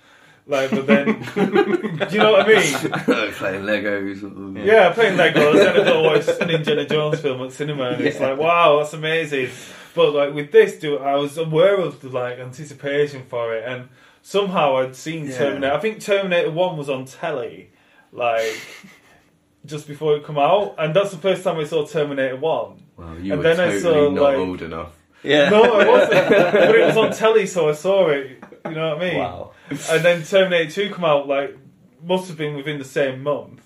Speaker 2: Like, but then, do you know what I mean?
Speaker 1: Playing Legos.
Speaker 2: Yeah, playing Legos. Then I go watch an Indiana Jones film at cinema, and it's like, wow, that's amazing. But like with this, I was aware of the like anticipation for it, and somehow I'd seen Terminator. I think Terminator 1 was on telly, like just before it come out, and that's the first time I saw Terminator 1.
Speaker 1: Well, you
Speaker 2: and
Speaker 1: were
Speaker 2: then I
Speaker 1: totally
Speaker 2: saw,
Speaker 1: not
Speaker 2: like,
Speaker 1: old enough.
Speaker 3: Yeah.
Speaker 2: No, I wasn't. But it was on telly, so I saw it. You know what I mean?
Speaker 3: Wow.
Speaker 2: And then Terminator 2 come out, like, must have been within the same month.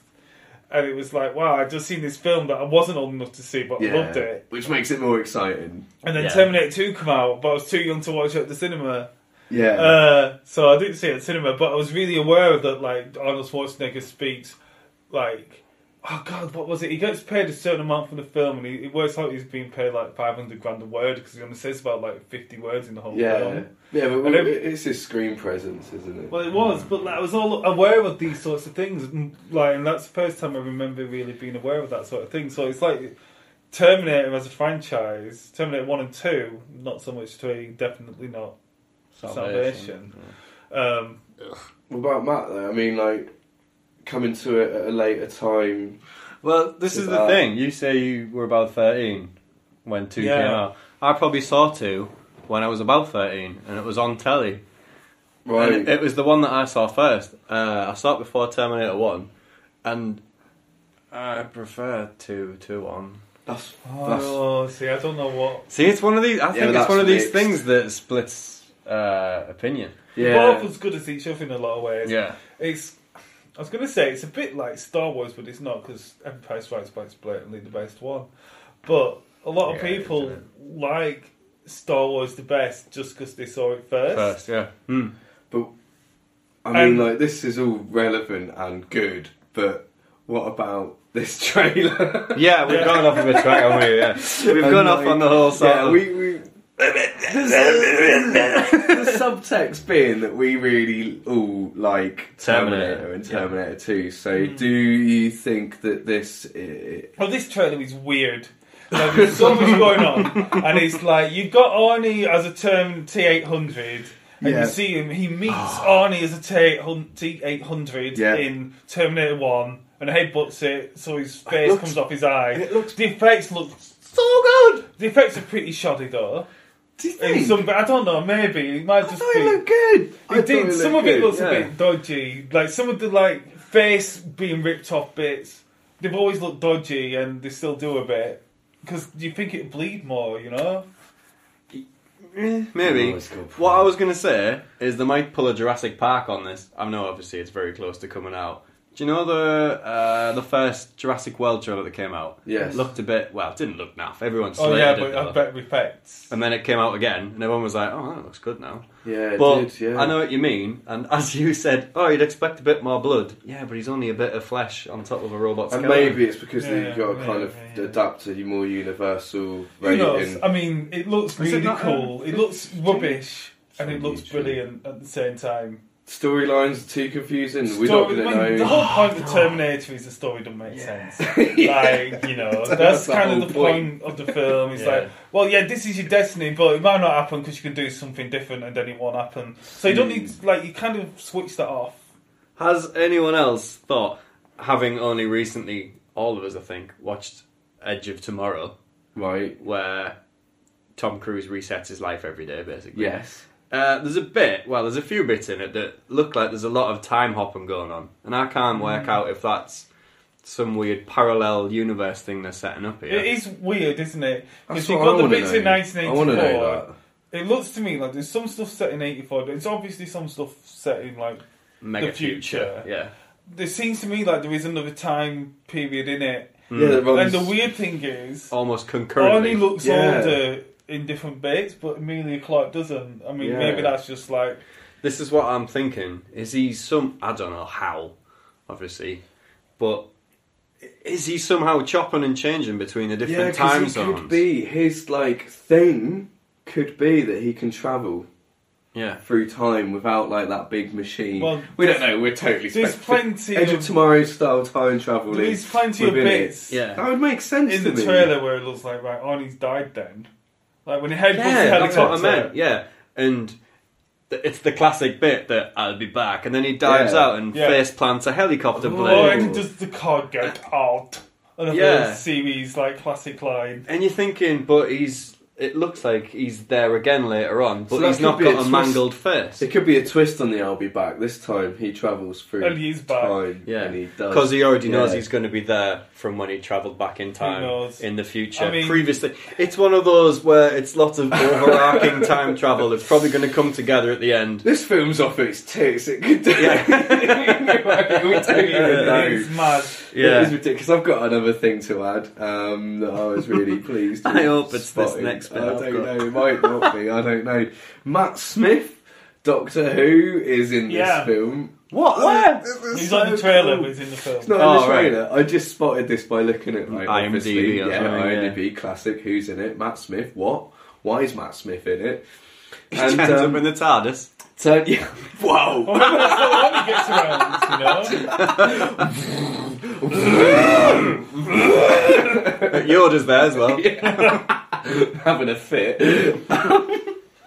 Speaker 2: And it was like, wow, I'd just seen this film that I wasn't old enough to see, but I loved it.
Speaker 1: Which makes it more exciting.
Speaker 2: And then Terminator 2 come out, but I was too young to watch it at the cinema.
Speaker 1: Yeah.
Speaker 2: So I didn't see it at cinema, but I was really aware of that, like, Arnold Schwarzenegger speaks, like, oh God, what was it? He gets paid a certain amount for the film, and it works out he's being paid like $500,000 a word because he only says about like 50 words in the whole film.
Speaker 1: Yeah, but it's his screen presence, isn't it?
Speaker 2: Well, it was, but like, I was all aware of these sorts of things, and that's the first time I remember really being aware of that sort of thing. So it's like Terminator as a franchise, Terminator 1 and 2, not so much 3, definitely not Salvation.
Speaker 1: What about Matt though? I mean, like, coming to it at a later time.
Speaker 3: Well, this is the thing. You say you were about 13 when 2 came out. I probably saw 2 when I was about 13, and it was on telly.
Speaker 1: Right.
Speaker 3: And it was the one that I saw first. I saw it before Terminator 1, and I prefer 2 to 1.
Speaker 2: See, I don't know what.
Speaker 3: See, it's one of these. I think it's one of these
Speaker 1: mixed.
Speaker 3: things that splits opinion.
Speaker 2: Yeah. Both as good as each other in a lot of ways.
Speaker 3: Yeah.
Speaker 2: I was going to say it's a bit like Star Wars, but it's not, because Empire Strikes Back is blatantly the best one. But a lot of people like Star Wars the best just because they saw it first.
Speaker 1: But I mean, like, this is all relevant and good, but what about this trailer?
Speaker 3: Yeah, we've gone off of a track, haven't we? Yeah. We've gone off on the whole sort of...
Speaker 1: the subtext being that we really all like Terminator and Terminator 2. So do you think that this...
Speaker 2: Well, this trailer is weird. Like, there's so much going on. And it's like, you've got Arnie as a T-800... And you see him, he meets Arnie as a T-800 in Terminator 1 and headbutts it so his face comes off his eye. The effects look so good! The effects are pretty shoddy though.
Speaker 1: Do you think?
Speaker 2: I don't know, maybe. It might just be...
Speaker 1: it looked good!
Speaker 2: It did. Some of it looks a bit dodgy. Like, some of the, like, face being ripped off bits, they've always looked dodgy and they still do a bit. Because you think it'd bleed more, you know?
Speaker 3: Maybe. What I was going to say is they might pull a Jurassic Park on this. I know obviously it's very close to coming out. Do you know the first Jurassic World trailer that came out?
Speaker 1: Yes.
Speaker 3: It looked a bit, well, it didn't look naff. Everyone
Speaker 2: slated
Speaker 3: it.
Speaker 2: But better effects.
Speaker 3: And then it came out again, and everyone was like, oh, that looks good now.
Speaker 1: Yeah, it
Speaker 3: did,
Speaker 1: yeah.
Speaker 3: I know what you mean, and as you said, oh, you'd expect a bit more blood. Yeah, but he's only a bit of flesh on top of a robot skeleton.
Speaker 1: And maybe it's because they've got to kind of adapt to the more universal rating.
Speaker 2: Who knows? I mean, it looks really cool. It looks rubbish, and it looks brilliant at the same time.
Speaker 1: Storylines are too confusing. We're not going to know.
Speaker 2: The whole point of Terminator is the story doesn't make sense. Like, you know, that's kind of the point of the film. It's like, well, this is your destiny, but it might not happen because you can do something different and then it won't happen. So you don't need, like, you kind of switch that off.
Speaker 3: Has anyone else thought, having only recently, all of us, I think, watched Edge of Tomorrow,
Speaker 1: right,
Speaker 3: where Tom Cruise resets his life every day, basically.
Speaker 1: Yes.
Speaker 3: There's a few bits in it that look like there's a lot of time hopping going on, and I can't work out if that's some weird parallel universe thing they're setting up here.
Speaker 2: It is weird, isn't it? Because
Speaker 1: That's
Speaker 2: you've
Speaker 1: what
Speaker 2: got
Speaker 1: I
Speaker 2: the
Speaker 1: wanna
Speaker 2: bits in
Speaker 1: know. I
Speaker 2: 1984.
Speaker 1: want to know that.
Speaker 2: It looks to me like there's some stuff set in 84, but it's obviously some stuff set in like
Speaker 3: Mega
Speaker 2: the future.
Speaker 3: Yeah.
Speaker 2: There seems to me like there is another time period in it.
Speaker 1: Yeah, that runs-
Speaker 2: And the weird thing is,
Speaker 3: Almost concurrently.
Speaker 2: Arnie looks
Speaker 1: Yeah.
Speaker 2: older in different bits, but Amelia Clark doesn't. I mean,
Speaker 1: Yeah.
Speaker 2: maybe that's just like...
Speaker 3: This is what I'm thinking. Is he I don't know how, obviously, but is he somehow chopping and changing between the different time zones?
Speaker 1: Could be his like thing. Could be that he can travel
Speaker 3: Yeah.
Speaker 1: through time without like that big machine.
Speaker 2: Well,
Speaker 1: we don't know. We're totally.
Speaker 2: there's plenty
Speaker 1: Edge of
Speaker 2: of...
Speaker 1: Tomorrow style time travel.
Speaker 2: There is plenty of
Speaker 1: within it.
Speaker 2: bits
Speaker 3: Yeah.
Speaker 1: That would make sense
Speaker 2: in
Speaker 1: to
Speaker 2: the
Speaker 1: me.
Speaker 2: trailer where it looks like, right, Arnie's died then. Like when he headbutts the
Speaker 3: Yeah, that's
Speaker 2: helicopter.
Speaker 3: what I meant. Yeah, and it's the classic bit that I'll be back, and then he dives
Speaker 1: Yeah.
Speaker 3: out and
Speaker 2: Yeah.
Speaker 3: face plants a helicopter
Speaker 2: Oh,
Speaker 3: blade.
Speaker 2: and does the car get out? Another
Speaker 3: Yeah.
Speaker 2: series like classic line.
Speaker 3: And you're thinking, but it looks like he's there again later on, but
Speaker 1: So that
Speaker 3: he's
Speaker 1: could
Speaker 3: not
Speaker 1: be
Speaker 3: got
Speaker 1: a
Speaker 3: a
Speaker 1: twist.
Speaker 3: mangled face.
Speaker 1: It could be a twist on the "I'll be back." This time he travels through
Speaker 2: And he's back.
Speaker 1: time.
Speaker 3: Yeah,
Speaker 1: and he does
Speaker 3: because he already knows
Speaker 1: Yeah.
Speaker 3: he's going to be there from when he travelled back in time
Speaker 2: knows?
Speaker 3: in the future.
Speaker 2: I mean-
Speaker 3: Previously, it's one of those where it's lots of overarching time travel that's probably going to come together at the end.
Speaker 1: This film's off its tits. It could do.
Speaker 3: Yeah.
Speaker 1: we don't even know.
Speaker 2: It's mad.
Speaker 3: Yeah.
Speaker 1: It is ridiculous. I've got another thing to add that I was really pleased with.
Speaker 3: I hope it's this
Speaker 1: spotting.
Speaker 3: next bit
Speaker 1: I
Speaker 3: I've
Speaker 1: don't
Speaker 3: got.
Speaker 1: know. It might not be. I don't know. Matt Smith, Doctor Who, is in this
Speaker 2: Yeah.
Speaker 1: film.
Speaker 3: What?
Speaker 1: Where?
Speaker 2: He's on the trailer, but he's in the film.
Speaker 1: It's not in
Speaker 3: Oh,
Speaker 1: the
Speaker 3: right.
Speaker 1: trailer. I just spotted this by looking at like
Speaker 3: IMDb
Speaker 1: obviously,
Speaker 3: or
Speaker 1: yeah,
Speaker 3: something,
Speaker 1: IMDb classic. Who's in it? Matt Smith. What? Why is Matt Smith in it?
Speaker 3: He turns up in the TARDIS.
Speaker 1: So yeah, whoa.
Speaker 2: Well, maybe that's not when he gets around, you know?
Speaker 3: Yoda's there as well.
Speaker 1: Having a fit.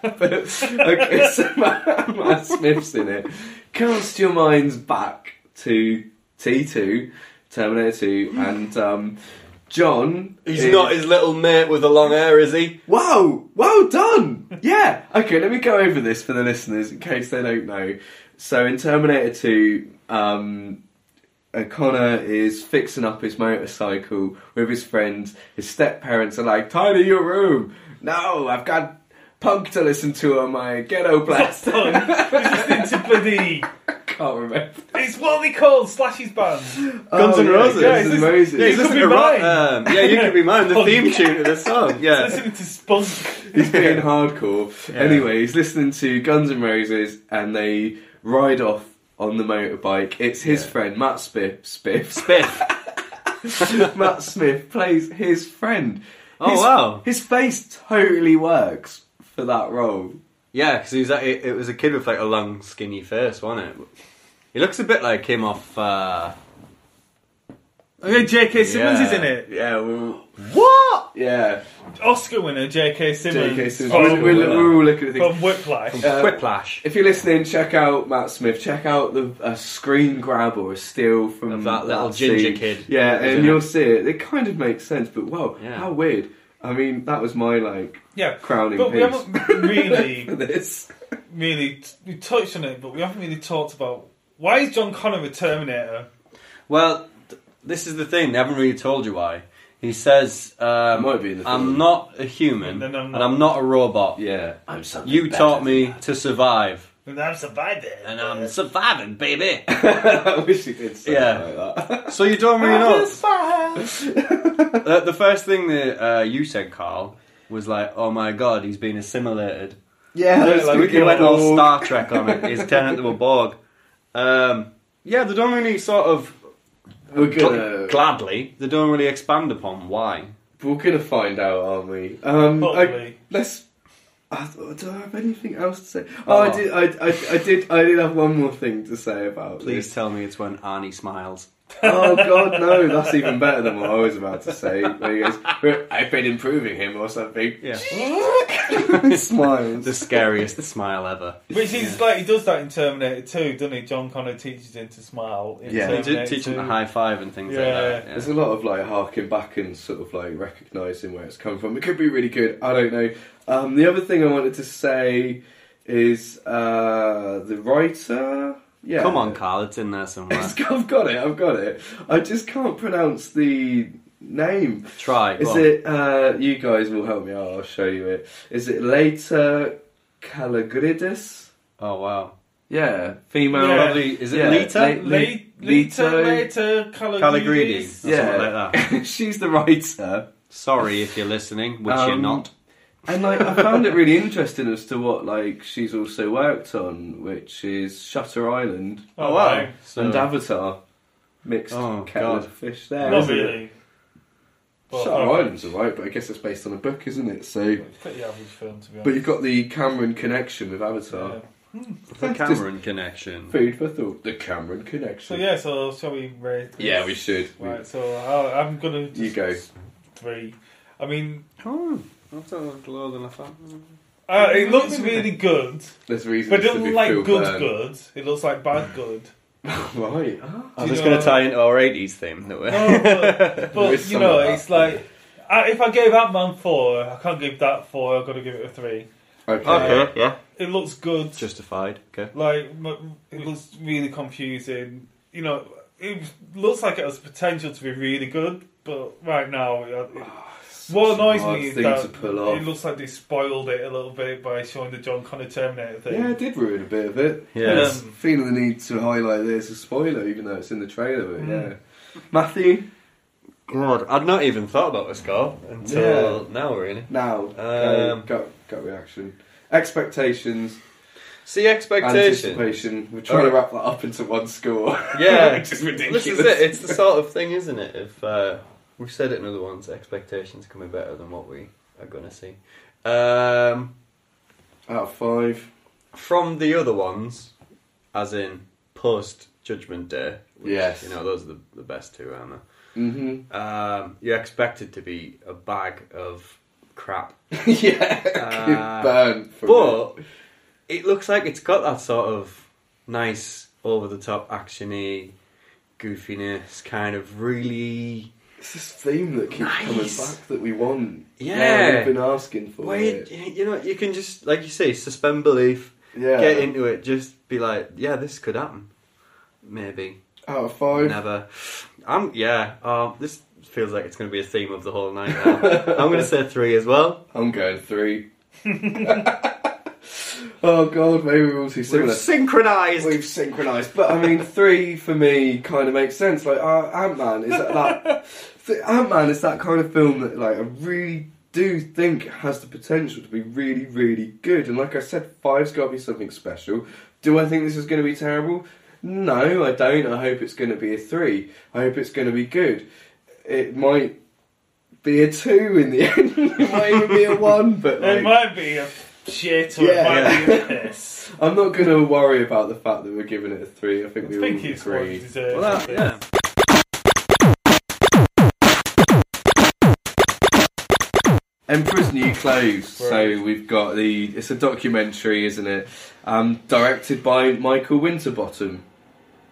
Speaker 1: Okay, so Matt Smith's in it. Cast your minds back to T2, Terminator 2, and John.
Speaker 3: He's not his little mate with the long hair, is he?
Speaker 1: Wow, well done! Yeah! Okay, let me go over this for the listeners in case they don't know. So in Terminator 2, Connor is fixing up his motorcycle with his friends. His step-parents are like, tidy your room! No, I've got punk to listen to on my ghetto blast.
Speaker 2: Listening to bloody...
Speaker 1: Can't remember.
Speaker 2: It's what they call Slash's band.
Speaker 3: Guns N' Roses.
Speaker 1: Guns N' Roses.
Speaker 2: Yeah,
Speaker 3: He's
Speaker 2: could
Speaker 3: listening
Speaker 2: be
Speaker 3: to rock.
Speaker 2: mine.
Speaker 3: Yeah, you could be mine. The theme tune to the song. Yeah.
Speaker 2: Listening to Spunk.
Speaker 1: He's being hardcore.
Speaker 3: Yeah.
Speaker 1: Anyway, he's listening to Guns N' Roses and they ride off on the motorbike. It's his friend, Matt Spiff. Matt Smith plays his friend.
Speaker 3: Oh, wow.
Speaker 1: His face totally works for that role.
Speaker 3: Yeah, because it was a kid with like a long, skinny face, wasn't it? He looks a bit like him off.
Speaker 2: Okay, J.K. Simmons is in it.
Speaker 1: Yeah, well,
Speaker 3: What?
Speaker 1: yeah.
Speaker 2: Oscar winner J.K. Simmons.
Speaker 1: J.K. Simmons.
Speaker 2: From,
Speaker 1: We're all looking at things.
Speaker 2: from Whiplash.
Speaker 3: Whiplash.
Speaker 1: If you're listening, check out Matt Smith. Check out a screen grab or a steal from
Speaker 3: Of that little ginger
Speaker 1: scene.
Speaker 3: kid.
Speaker 1: Yeah,
Speaker 3: Isn't
Speaker 1: and
Speaker 3: it?
Speaker 1: you'll see it. It kind of makes sense, but wow,
Speaker 3: Yeah.
Speaker 1: how weird. I mean, that was my
Speaker 2: Yeah,
Speaker 1: crowning
Speaker 2: but we
Speaker 1: piece
Speaker 2: haven't really,
Speaker 1: for this.
Speaker 2: we touched on it, but we haven't really talked about why is John Connor a Terminator?
Speaker 3: Well, this is the thing. They haven't really told you why. He says,
Speaker 1: Might be in the
Speaker 3: I'm
Speaker 1: film.
Speaker 3: not a human,
Speaker 2: And
Speaker 3: and I'm not a robot.
Speaker 1: Yeah, I'm something.
Speaker 3: You
Speaker 1: better
Speaker 3: taught
Speaker 1: than
Speaker 3: me
Speaker 1: that.
Speaker 3: to survive.
Speaker 2: And I'm surviving.
Speaker 3: And I'm surviving, baby.
Speaker 1: I wish you could say
Speaker 3: Yeah.
Speaker 1: it like that.
Speaker 3: So you don't really know.
Speaker 2: Fine.
Speaker 3: The first thing that you said, Carl, was like, oh my god, he's been assimilated.
Speaker 1: Yeah, that's
Speaker 3: Like,
Speaker 1: good.
Speaker 3: we went all Star Trek on it. He's turned into a Borg. Yeah, they don't really sort of
Speaker 1: We're gonna
Speaker 3: gladly. They don't really expand upon why.
Speaker 1: we're gonna find out, aren't we?
Speaker 2: Probably.
Speaker 1: Let's. Do I have anything else to say? Oh, I did. I did have one more thing to say about
Speaker 3: Please
Speaker 1: this.
Speaker 3: tell me it's when Arnie smiles.
Speaker 1: Oh God, no! That's even better than what I was about to say. Where he goes, "I've been improving him" or something.
Speaker 3: Yeah.
Speaker 1: Smiles.
Speaker 3: The scariest smile ever.
Speaker 2: Which is like he does that in Terminator 2, doesn't he? John Connor teaches him to smile in
Speaker 1: Yeah.
Speaker 2: Terminator
Speaker 3: Teach him
Speaker 2: 2.
Speaker 3: to high five and things like
Speaker 2: Yeah.
Speaker 3: that.
Speaker 1: There's a lot of like harking back and sort of like recognising where it's come from. It could be really good. I don't know. The other thing I wanted to say is the writer Yeah.
Speaker 3: Come on, Carl, it's in there somewhere.
Speaker 1: I've got it. I just can't pronounce the name.
Speaker 3: Try.
Speaker 1: Is it, you guys will help me out, I'll show you it. Is it Later Calagridis?
Speaker 3: Oh, wow.
Speaker 1: Yeah, female.
Speaker 2: Yeah.
Speaker 3: Probably, is it Lita?
Speaker 2: Later
Speaker 3: Calagridis.
Speaker 1: Yeah,
Speaker 3: Something like that.
Speaker 1: she's the writer.
Speaker 3: Sorry if you're listening, which you're not.
Speaker 1: And like, I found it really interesting as to what like she's also worked on, which is Shutter Island
Speaker 2: Oh, wow.
Speaker 3: So,
Speaker 1: and Avatar. Mixed kettle of fish there.
Speaker 2: Not
Speaker 1: isn't
Speaker 2: really.
Speaker 1: it?
Speaker 2: But,
Speaker 1: Shutter Island's alright, but I guess it's based on a book, isn't it? So,
Speaker 2: It's a pretty average film, to be honest.
Speaker 1: but you've got the Cameron connection with Avatar.
Speaker 3: The Cameron connection.
Speaker 1: Food for thought. The Cameron connection.
Speaker 2: So yeah, so shall we rate this?
Speaker 1: Yeah, we should.
Speaker 2: Right, so I'm gonna just
Speaker 1: You go.
Speaker 2: 3. I mean,
Speaker 3: Oh, that's a little lower than I thought.
Speaker 2: it looks really good,
Speaker 1: There's reasons
Speaker 2: but it
Speaker 1: to
Speaker 2: doesn't
Speaker 1: be
Speaker 2: look like
Speaker 1: feel
Speaker 2: good
Speaker 1: bad.
Speaker 2: good. It looks like bad good.
Speaker 1: Right.
Speaker 3: I'm
Speaker 2: Do you
Speaker 3: just going
Speaker 2: know-
Speaker 3: to tie into our 80s theme. That we're
Speaker 2: No,
Speaker 1: There
Speaker 2: but
Speaker 1: is
Speaker 2: you
Speaker 1: some
Speaker 2: know,
Speaker 1: of that.
Speaker 2: it's like if I gave Ant-Man 4, I can't give that 4. I've got to give it a 3.
Speaker 1: Okay.
Speaker 3: yeah.
Speaker 2: It looks good.
Speaker 3: Justified, okay.
Speaker 2: Like it looks really confusing. You know, it looks like it has potential to be really good, but right now, what annoys
Speaker 1: hard
Speaker 2: me is
Speaker 1: thing
Speaker 2: that
Speaker 1: to pull off.
Speaker 2: it looks like they spoiled it a little bit by showing the John Connor Terminator thing.
Speaker 1: Yeah, it did ruin a bit of it.
Speaker 3: Yeah.
Speaker 1: I feeling the need to highlight this as a spoiler, even though it's in the trailer. But yeah. Matthew,
Speaker 3: God, I'd not even thought about the score until now, really.
Speaker 1: now, gut reaction. Expectations,
Speaker 3: See, expectation.
Speaker 1: anticipation. We're trying to wrap that up into one score.
Speaker 3: Yeah.
Speaker 1: Which is ridiculous.
Speaker 3: This is it. It's the sort of thing, isn't it? If we've said it in other ones, expectations can be better than what we are going to see.
Speaker 1: Out of 5.
Speaker 3: From the other ones, as in post Judgment Day, which,
Speaker 1: Yes.
Speaker 3: you know, those are the best two, aren't they?
Speaker 1: Mm-hmm.
Speaker 3: You expect it to be a bag of crap,
Speaker 1: Yeah, burn.
Speaker 3: but it looks like it's got that sort of nice, over-the-top, action-y goofiness, kind of really.
Speaker 1: It's this theme that keeps coming
Speaker 3: Nice.
Speaker 1: back that we want.
Speaker 3: Yeah.
Speaker 1: We've been asking for
Speaker 3: Well,
Speaker 1: it.
Speaker 3: you know, you can just, like you say, suspend belief,
Speaker 1: Yeah.
Speaker 3: get into it, just be like, yeah, this could happen. Maybe.
Speaker 1: Out of 5.
Speaker 3: Never. This feels like it's going to be a theme of the whole night now. I'm going to say 3 as well.
Speaker 1: I'm going 3. Oh god, maybe we're all too similar.
Speaker 3: We've synchronised.
Speaker 1: We've synchronised, but I mean, 3 for me kind of makes sense. Like Ant-Man is that Ant-Man is that kind of film that like I really do think has the potential to be really, really good. And like I said, 5's got to be something special. Do I think this is going to be terrible? No, I don't. I hope it's going to be a 3. I hope it's going to be good. It might be a 2 in the end. It might even be a 1, but like,
Speaker 2: It might be a shit or it might be a piss.
Speaker 1: I'm not going to worry about the fact that we're giving it a 3. I think we all
Speaker 2: it's what it
Speaker 1: agree.
Speaker 2: deserves.
Speaker 3: Well, yeah.
Speaker 1: Emperor's New Clothes. So we've got it's a documentary, isn't it? Directed by Michael Winterbottom.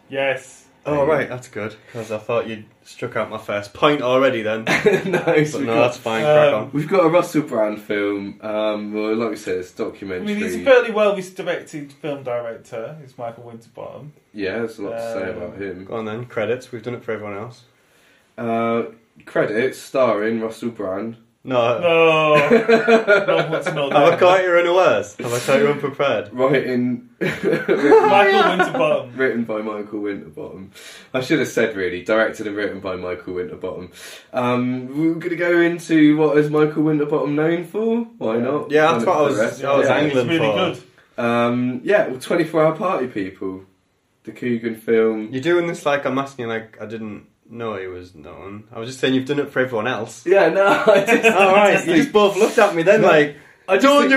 Speaker 2: Yes.
Speaker 3: Oh, right, that's good. Because I thought you'd struck out my first point already then.
Speaker 1: Nice.
Speaker 3: But no, that's fine, crack on.
Speaker 1: We've got a Russell Brand film. Well, like we said, it's a
Speaker 2: I
Speaker 1: documentary.
Speaker 2: mean, he's a fairly well-directed film director. It's Michael Winterbottom.
Speaker 1: Yeah, there's a lot to say about him.
Speaker 3: Go on then, credits. We've done it for everyone else.
Speaker 1: Credits starring Russell Brand.
Speaker 3: No.
Speaker 2: No. No one's not
Speaker 3: Have I caught you unawares? Have I caught you unprepared?
Speaker 1: Written
Speaker 2: Michael Winterbottom.
Speaker 1: Written by Michael Winterbottom. I should have said really, directed and written by Michael Winterbottom. We're going to go into what is Michael Winterbottom known for? Why not?
Speaker 3: Yeah, that's what I was
Speaker 2: Yeah,
Speaker 3: angling
Speaker 2: it's really
Speaker 3: for.
Speaker 2: good.
Speaker 1: Yeah, well, 24 Hour Party People. The Coogan film.
Speaker 3: You're doing this like I'm asking like I didn't know he was known. I was just saying you've done it for everyone else.
Speaker 1: Yeah, no, I just...
Speaker 3: Alright, you just both looked at me then
Speaker 1: No.
Speaker 3: like, don't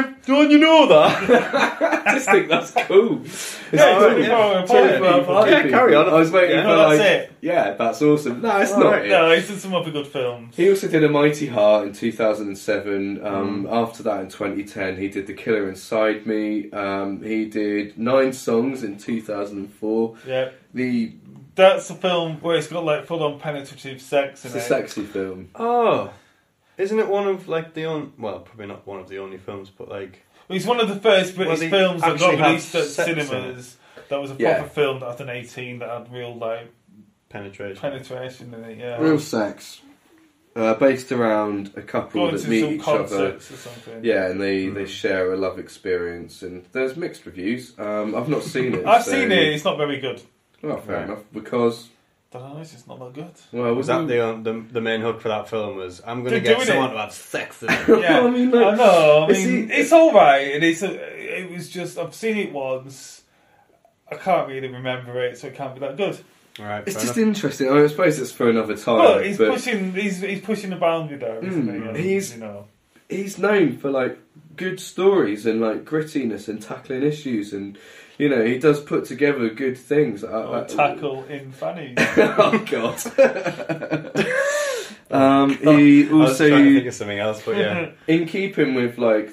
Speaker 3: you know that?
Speaker 1: I just think that's cool. It's
Speaker 2: Yeah,
Speaker 1: like,
Speaker 2: 24 Hour
Speaker 1: 24 Hour
Speaker 2: Party
Speaker 1: Party
Speaker 3: Yeah,
Speaker 1: People.
Speaker 3: carry on.
Speaker 1: I was waiting
Speaker 3: Yeah.
Speaker 1: for
Speaker 2: No,
Speaker 1: like...
Speaker 2: that's it.
Speaker 1: Yeah, that's awesome. No, it's not
Speaker 3: Alright.
Speaker 1: it.
Speaker 2: No, he's done some other good films.
Speaker 1: He also did A Mighty Heart in 2007. After that, in 2010, he did The Killer Inside Me. He did 9 Songs in 2004.
Speaker 2: Yeah.
Speaker 1: The
Speaker 2: That's a film where it's got like full-on penetrative sex in
Speaker 1: It's a
Speaker 2: it.
Speaker 1: sexy film.
Speaker 3: Oh. Isn't it one of like the only, well, probably not one of the only films, but like
Speaker 2: Well, it's one of the first British
Speaker 3: they
Speaker 2: films that got
Speaker 3: actually have
Speaker 2: released at
Speaker 3: sex in it.
Speaker 2: cinemas that was a proper film that had an 18 that had real like
Speaker 3: penetration
Speaker 2: in it. Yeah,
Speaker 1: real sex. Based around a couple that meet each other. Yeah, and they share a love experience, and there's mixed reviews. I've not seen it.
Speaker 2: I've seen it. It's not very good.
Speaker 1: Well, fair enough. Because
Speaker 2: I don't know. It's just not that good.
Speaker 1: Well,
Speaker 3: was that the main hook for that film? Was I'm going to get someone to have sex with it.
Speaker 2: Yeah, I mean, I know. I mean, it's all right, and it was just I've seen it once. I can't really remember it, so it can't be that good.
Speaker 3: Right,
Speaker 1: it's just interesting. I suppose it's for another time.
Speaker 2: But he's pushing the boundary there, isn't he? And,
Speaker 1: he's known for like good stories and like grittiness and tackling issues, and he does put together good things.
Speaker 2: Tackle in fannies.
Speaker 1: Oh God. He also
Speaker 3: I was trying to think of something else, but yeah.
Speaker 1: In keeping with like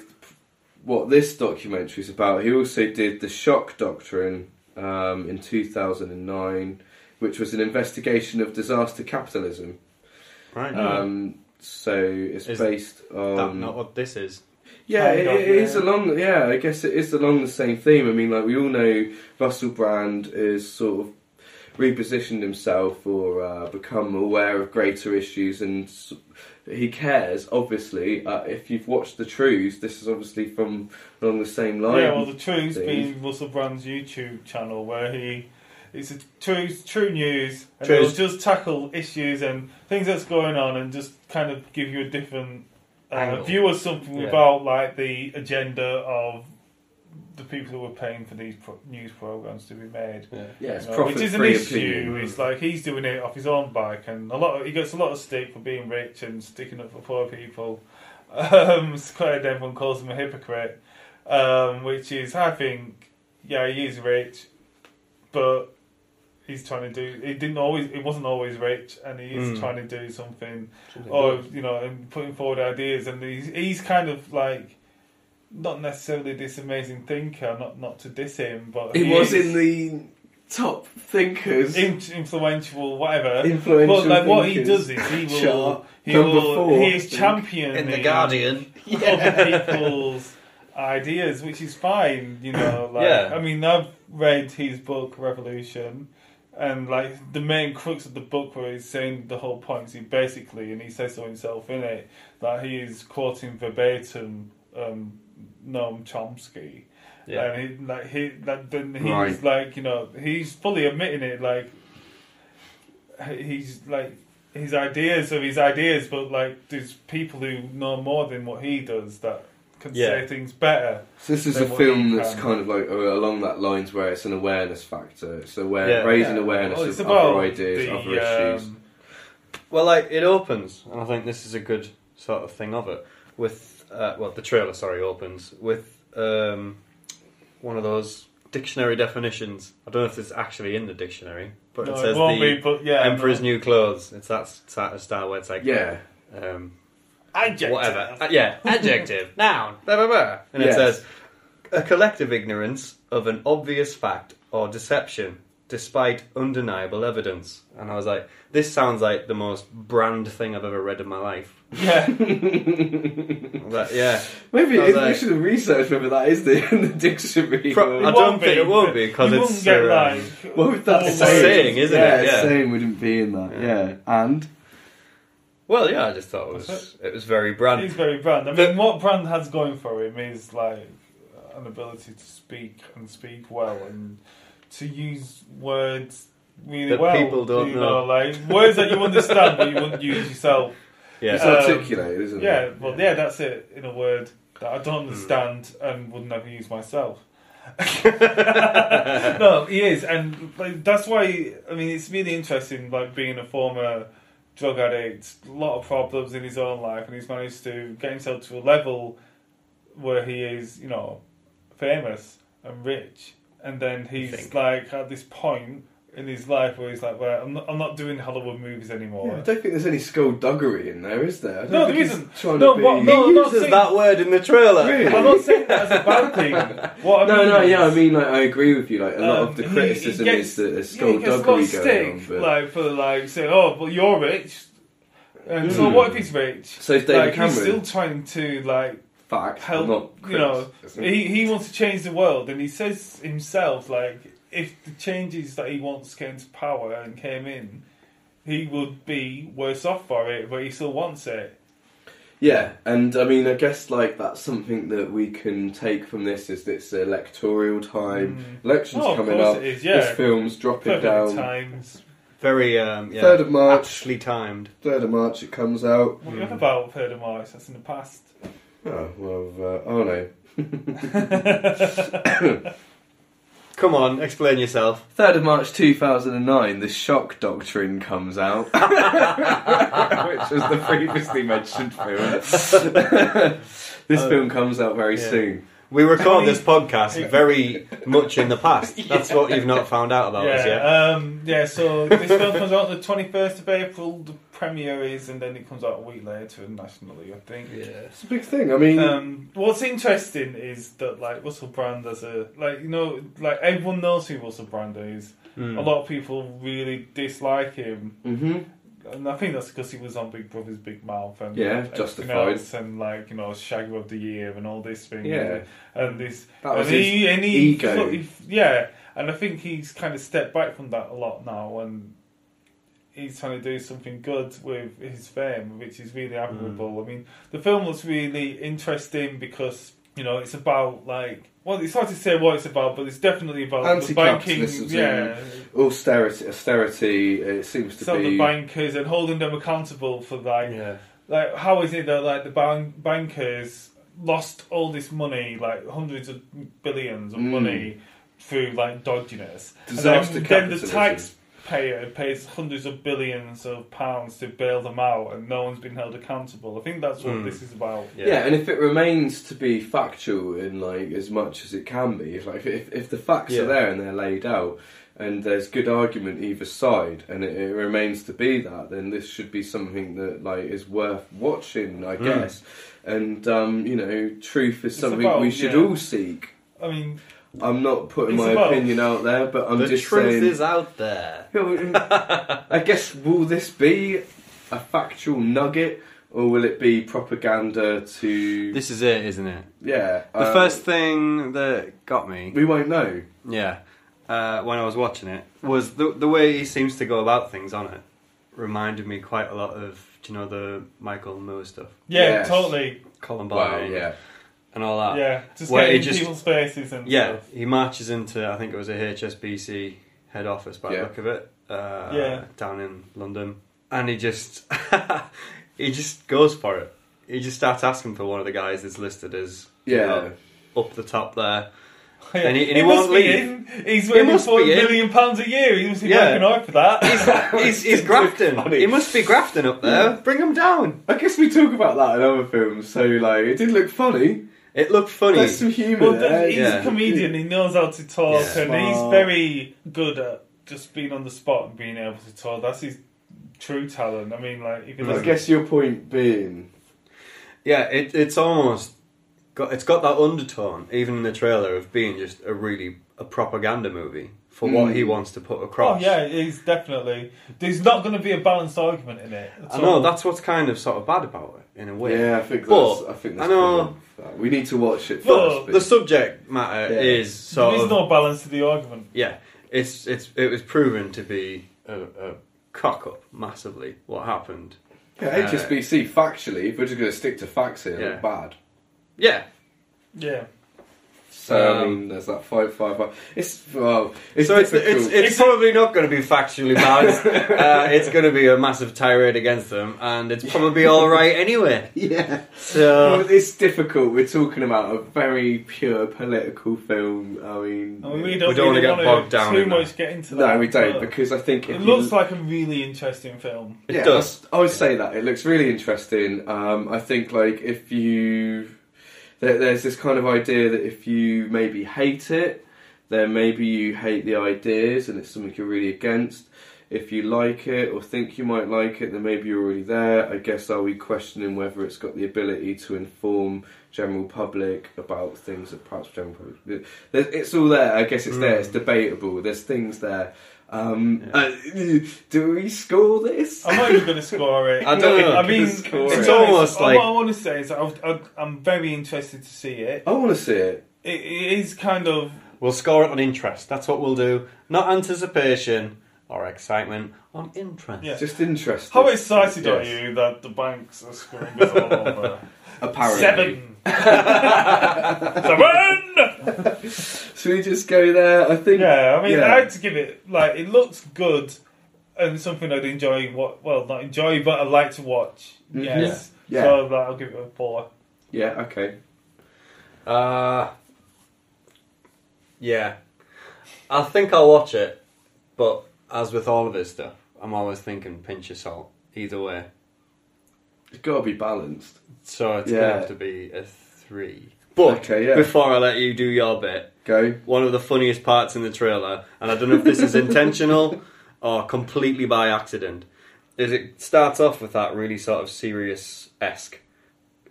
Speaker 1: what this documentary is about, he also did the Shock Doctrine in 2009. Which was an investigation of disaster capitalism.
Speaker 3: Right.
Speaker 1: So it's based on...
Speaker 3: That's not what this is.
Speaker 1: Yeah, it is along... Yeah, I guess it is along the same theme. I mean, like, we all know Russell Brand is sort of repositioned himself or become aware of greater issues, and he cares, obviously. If you've watched The Truths, this is obviously from along the same line.
Speaker 2: Yeah, well, The Truths being Russell Brand's YouTube channel, where it's a true news, and it'll just tackle issues and things that's going on, and just kind of give you a different view of something without like the agenda of the people who are paying for these news programs to be made.
Speaker 1: Yeah, it's
Speaker 2: which is an issue.
Speaker 1: Opinion.
Speaker 2: It's like he's doing it off his own bike, and he gets a lot of stick for being rich and sticking up for poor people. Everyone calls him a hypocrite, which is, I think, he is rich, but he's trying to do. He wasn't always rich, and he is trying to do something, and putting forward ideas. And he's kind of like not necessarily this amazing thinker. Not to diss him, but
Speaker 1: he was in the top thinkers,
Speaker 2: influential, whatever.
Speaker 1: Influential,
Speaker 2: but like what he does is he is championing
Speaker 3: in the Guardian
Speaker 2: other people's ideas, which is fine. I mean, I've read his book Revolution. And like the main crux of the book, where he's saying the whole point, is and he says so himself in it, that he is quoting verbatim Noam Chomsky, and he's fully admitting it, like he's like his ideas, but like there's people who know more than what he does that can say things better.
Speaker 1: So this is a film that's kind of like along that lines, where it's an awareness factor. It's raising awareness of other ideas, other issues.
Speaker 3: Well, like it opens, and I think this is a good sort of thing of it. With the trailer, opens with one of those dictionary definitions. I don't know if it's actually in the dictionary, but it says Emperor's New Clothes. It's that style where it's like adjective. Whatever. Adjective. Noun. Blah, blah, blah. And it says, a collective ignorance of an obvious fact or deception despite undeniable evidence. And I was like, this sounds like the most Brand thing I've ever read in my life.
Speaker 2: Yeah.
Speaker 1: Maybe we should have researched whether that is in the dictionary.
Speaker 3: I don't think it won't be, because it's...
Speaker 1: It's
Speaker 3: a saying, isn't it?
Speaker 1: Yeah, a saying wouldn't be in that, and...
Speaker 3: Well, I just thought it was very Brand.
Speaker 2: It's very Brand. I mean, what Brand has going for him is like an ability to speak well, and to use words really
Speaker 3: that
Speaker 2: well.
Speaker 3: People don't know.
Speaker 2: Like words that you understand but you wouldn't use yourself.
Speaker 1: Yeah, it's articulated, isn't it?
Speaker 2: Yeah, well, that's it, in a word that I don't understand and would never use myself. No, he is, and like, that's why, I mean, it's really interesting, like, being a former drug addict, a lot of problems in his own life, and he's managed to get himself to a level where he is, famous and rich, and then he's like at this point in his life where he's like, well, I'm not doing Hollywood movies anymore.
Speaker 1: Yeah, I don't think there's any skullduggery in there, is there?
Speaker 2: No, there isn't.
Speaker 1: He uses
Speaker 3: that word in the trailer.
Speaker 1: Really?
Speaker 2: I'm not saying that as a bad thing.
Speaker 1: I mean, like, I agree with you. Like, a lot of the criticism is that there's skullduggery going on. But...
Speaker 2: like, for like saying, oh, but you're rich, and so what if he's rich?
Speaker 1: So is David Cameron.
Speaker 2: He's still trying to
Speaker 1: help.
Speaker 2: He wants to change the world, and he says himself, like, if the changes that he wants came to power and came in, he would be worse off for it, but he still wants it.
Speaker 1: Yeah, and I mean, I guess like that's something that we can take from this is it's electoral time. Elections coming up.
Speaker 2: It is, yeah.
Speaker 1: This film's dropping down.
Speaker 2: Times.
Speaker 3: Very
Speaker 1: 3rd of March.
Speaker 3: Actually timed.
Speaker 1: 3rd of March it comes out.
Speaker 2: What are you on about 3rd of March? That's in the past.
Speaker 1: Oh well, oh no.
Speaker 3: Come on, explain yourself.
Speaker 1: 3rd of March 2009, the Shock Doctrine comes out, which was the previously mentioned film. This film comes out very soon.
Speaker 3: We record this podcast very much in the past. That's what you've not found out about us yet.
Speaker 2: So this film comes out on the 21st of April, the premiere is, and then it comes out a week later nationally, I think.
Speaker 1: Yeah, it's a big thing. I mean...
Speaker 2: what's interesting is that, like, Russell Brand as a... Like, you know, like, everyone knows who Russell Brand is. A lot of people really dislike him. Mm-hmm. And I think that's because he was on Big Brother's Big Mouth and
Speaker 1: justified,
Speaker 2: and like Shagger of the Year and all this thing, and this
Speaker 1: that was his ego.
Speaker 2: And I think he's kind of stepped back from that a lot now, and he's trying to do something good with his fame, which is really admirable. I mean, the film was really interesting because it's about like. Well, it's hard to say what it's about, but it's definitely about the banking.
Speaker 1: Austerity. It seems to be
Speaker 2: the bankers and holding them accountable for like how is it that like the bankers lost all this money, like hundreds of billions of money through like dodginess,
Speaker 1: disaster
Speaker 2: and then the taxpayer pays hundreds of billions of pounds to bail them out, and no one's been held accountable. I think that's what this is about.
Speaker 1: Yeah, and if it remains to be factual in like as much as it can be, if the facts are there and they're laid out, and there's good argument either side, and it remains to be that, then this should be something that like is worth watching, I guess. And truth is something we should all seek.
Speaker 2: I mean.
Speaker 1: I'm not putting my opinion out there, but I'm just saying...
Speaker 3: The truth is out there.
Speaker 1: I guess, will this be a factual nugget, or will it be propaganda to...
Speaker 3: This is it, isn't it?
Speaker 1: Yeah.
Speaker 3: The first thing that got me...
Speaker 1: We won't know.
Speaker 3: Yeah. When I was watching it, was the way he seems to go about things on it. Reminded me quite a lot of, the Michael Moore stuff.
Speaker 2: Yeah, yes. Totally.
Speaker 3: Columbine.
Speaker 1: Wow, yeah.
Speaker 3: And all that.
Speaker 2: Yeah, just getting people's faces and stuff.
Speaker 3: He marches into, I think it was a HSBC head office by the look of it, down in London. And he just goes for it. He just starts asking for one of the guys that's listed as up the top there. And he won't leave.
Speaker 2: He's winning £4 million a year. He must be working hard for that.
Speaker 3: He's grafting. He must be grafting up there. Bring him down.
Speaker 1: I guess we talk about that in other films. So like, it did look funny.
Speaker 3: It looked funny.
Speaker 1: There's some humour there.
Speaker 2: He's a comedian. He knows how to talk, and he's very good at just being on the spot and being able to talk. That's his true talent. I mean, like, if
Speaker 1: I guess your point being,
Speaker 3: it's almost got that undertone, even in the trailer, of being just a propaganda movie for what he wants to put across.
Speaker 2: Oh yeah, he's definitely. There's not going to be a balanced argument in it.
Speaker 3: I know that's what's kind of sort of bad about it in a way.
Speaker 1: Yeah, I think that's we need to watch it first.
Speaker 3: The subject matter is sort of...
Speaker 2: There is no balance to the argument.
Speaker 3: Yeah, it was proven to be a cock up massively. What happened?
Speaker 1: Yeah, HSBC factually, if we're just going to stick to facts here, they're bad.
Speaker 3: Yeah.
Speaker 2: Yeah.
Speaker 1: So I mean, there's that 555. It's
Speaker 3: probably not going to be factually bad. It's going to be a massive tirade against them, and it's probably all right anyway.
Speaker 1: Yeah.
Speaker 3: So
Speaker 1: it's difficult. We're talking about a very pure political film. I mean,
Speaker 2: we don't want to get bogged down too much. Get into that.
Speaker 1: No, we don't, because I think
Speaker 2: it looks like a really interesting film.
Speaker 3: It does.
Speaker 1: I would say that it looks really interesting. I think like if you. There's this kind of idea that if you maybe hate it, then maybe you hate the ideas and it's something you're really against. If you like it or think you might like it, then maybe you're already there. I guess are we questioning whether it's got the ability to inform general public about things that perhaps general public... It's all there. I guess it's there. It's debatable. There's things there. Do we score this?
Speaker 2: I'm not even going to score it.
Speaker 3: I don't know.
Speaker 2: I mean,
Speaker 3: it's almost like...
Speaker 2: What I want to say is I'm very interested to see it.
Speaker 1: I want to see it.
Speaker 2: it is kind of...
Speaker 3: We'll score it on interest. That's what we'll do. Not anticipation or excitement, on interest.
Speaker 2: Yeah.
Speaker 1: Just interesting.
Speaker 2: How excited are you that the banks are screwing us all over?
Speaker 1: Apparently.
Speaker 2: 7!
Speaker 1: Should we just go there? I think.
Speaker 2: Yeah, I mean, I had to give it, like, it looks good and something I'd enjoy, well, not enjoy, but I'd like to watch. Yes.
Speaker 1: Yeah.
Speaker 2: So I'll give it a 4.
Speaker 1: Yeah, okay.
Speaker 3: Yeah. I think I'll watch it, but as with all of his stuff, I'm always thinking pinch of salt, either way.
Speaker 1: It's got to be balanced.
Speaker 3: So it's going to have to be a 3. But before I let you do your bit,
Speaker 1: go.
Speaker 3: One of the funniest parts in the trailer, and I don't know if this is intentional or completely by accident, is it starts off with that really sort of serious-esque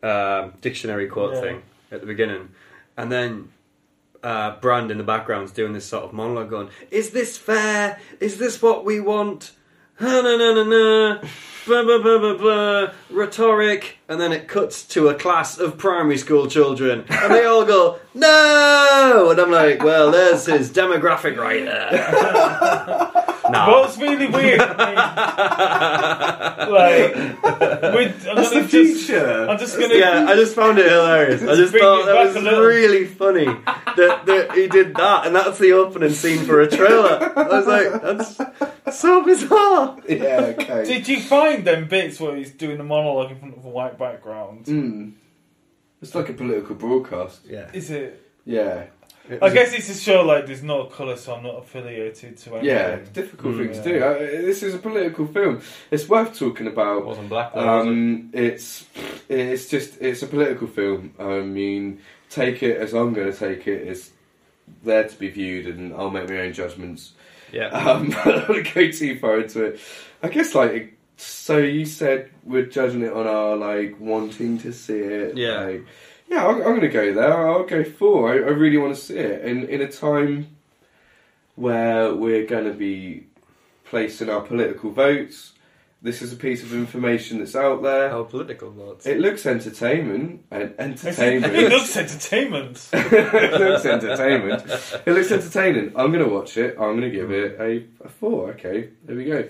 Speaker 3: dictionary quote thing at the beginning, and then Brand in the background's doing this sort of monologue going, is this fair? Is this what we want? Na na na na na, blah blah blah blah blah, rhetoric, and then it cuts to a class of primary school children, and they all go, no! And I'm like, well, there's his demographic right there. Nah.
Speaker 2: What's really weird, I'm just gonna...
Speaker 3: Yeah, I just found it hilarious. I just thought that was really funny that he did that, and that's the opening scene for a trailer. I was like, that's so bizarre.
Speaker 1: Yeah, okay.
Speaker 2: Did you find them bits where he's doing a monologue in front of a white background?
Speaker 1: It's like a political broadcast.
Speaker 3: Yeah.
Speaker 2: Is it?
Speaker 1: Yeah.
Speaker 2: I guess it's a show like there's no colour, so I'm not affiliated to anything.
Speaker 1: Yeah, difficult thing to do. This is a political film. It's worth talking about.
Speaker 3: It wasn't black though,
Speaker 1: it's a political film. I mean, take it as I'm going to take it. It's there to be viewed, and I'll make my own judgments.
Speaker 3: Yeah.
Speaker 1: I don't want to go too far into it. I guess so you said we're judging it on our wanting to see it.
Speaker 3: Yeah.
Speaker 1: Yeah, I'm going to go there. I'll go 4. I really want to see it. And in a time where we're going to be placing our political votes, this is a piece of information that's out there.
Speaker 3: Our political votes.
Speaker 1: It looks entertainment.
Speaker 2: It looks entertainment.
Speaker 1: It looks entertainment. It looks entertaining. I'm going to watch it. I'm going to give it a 4. Okay, there we go.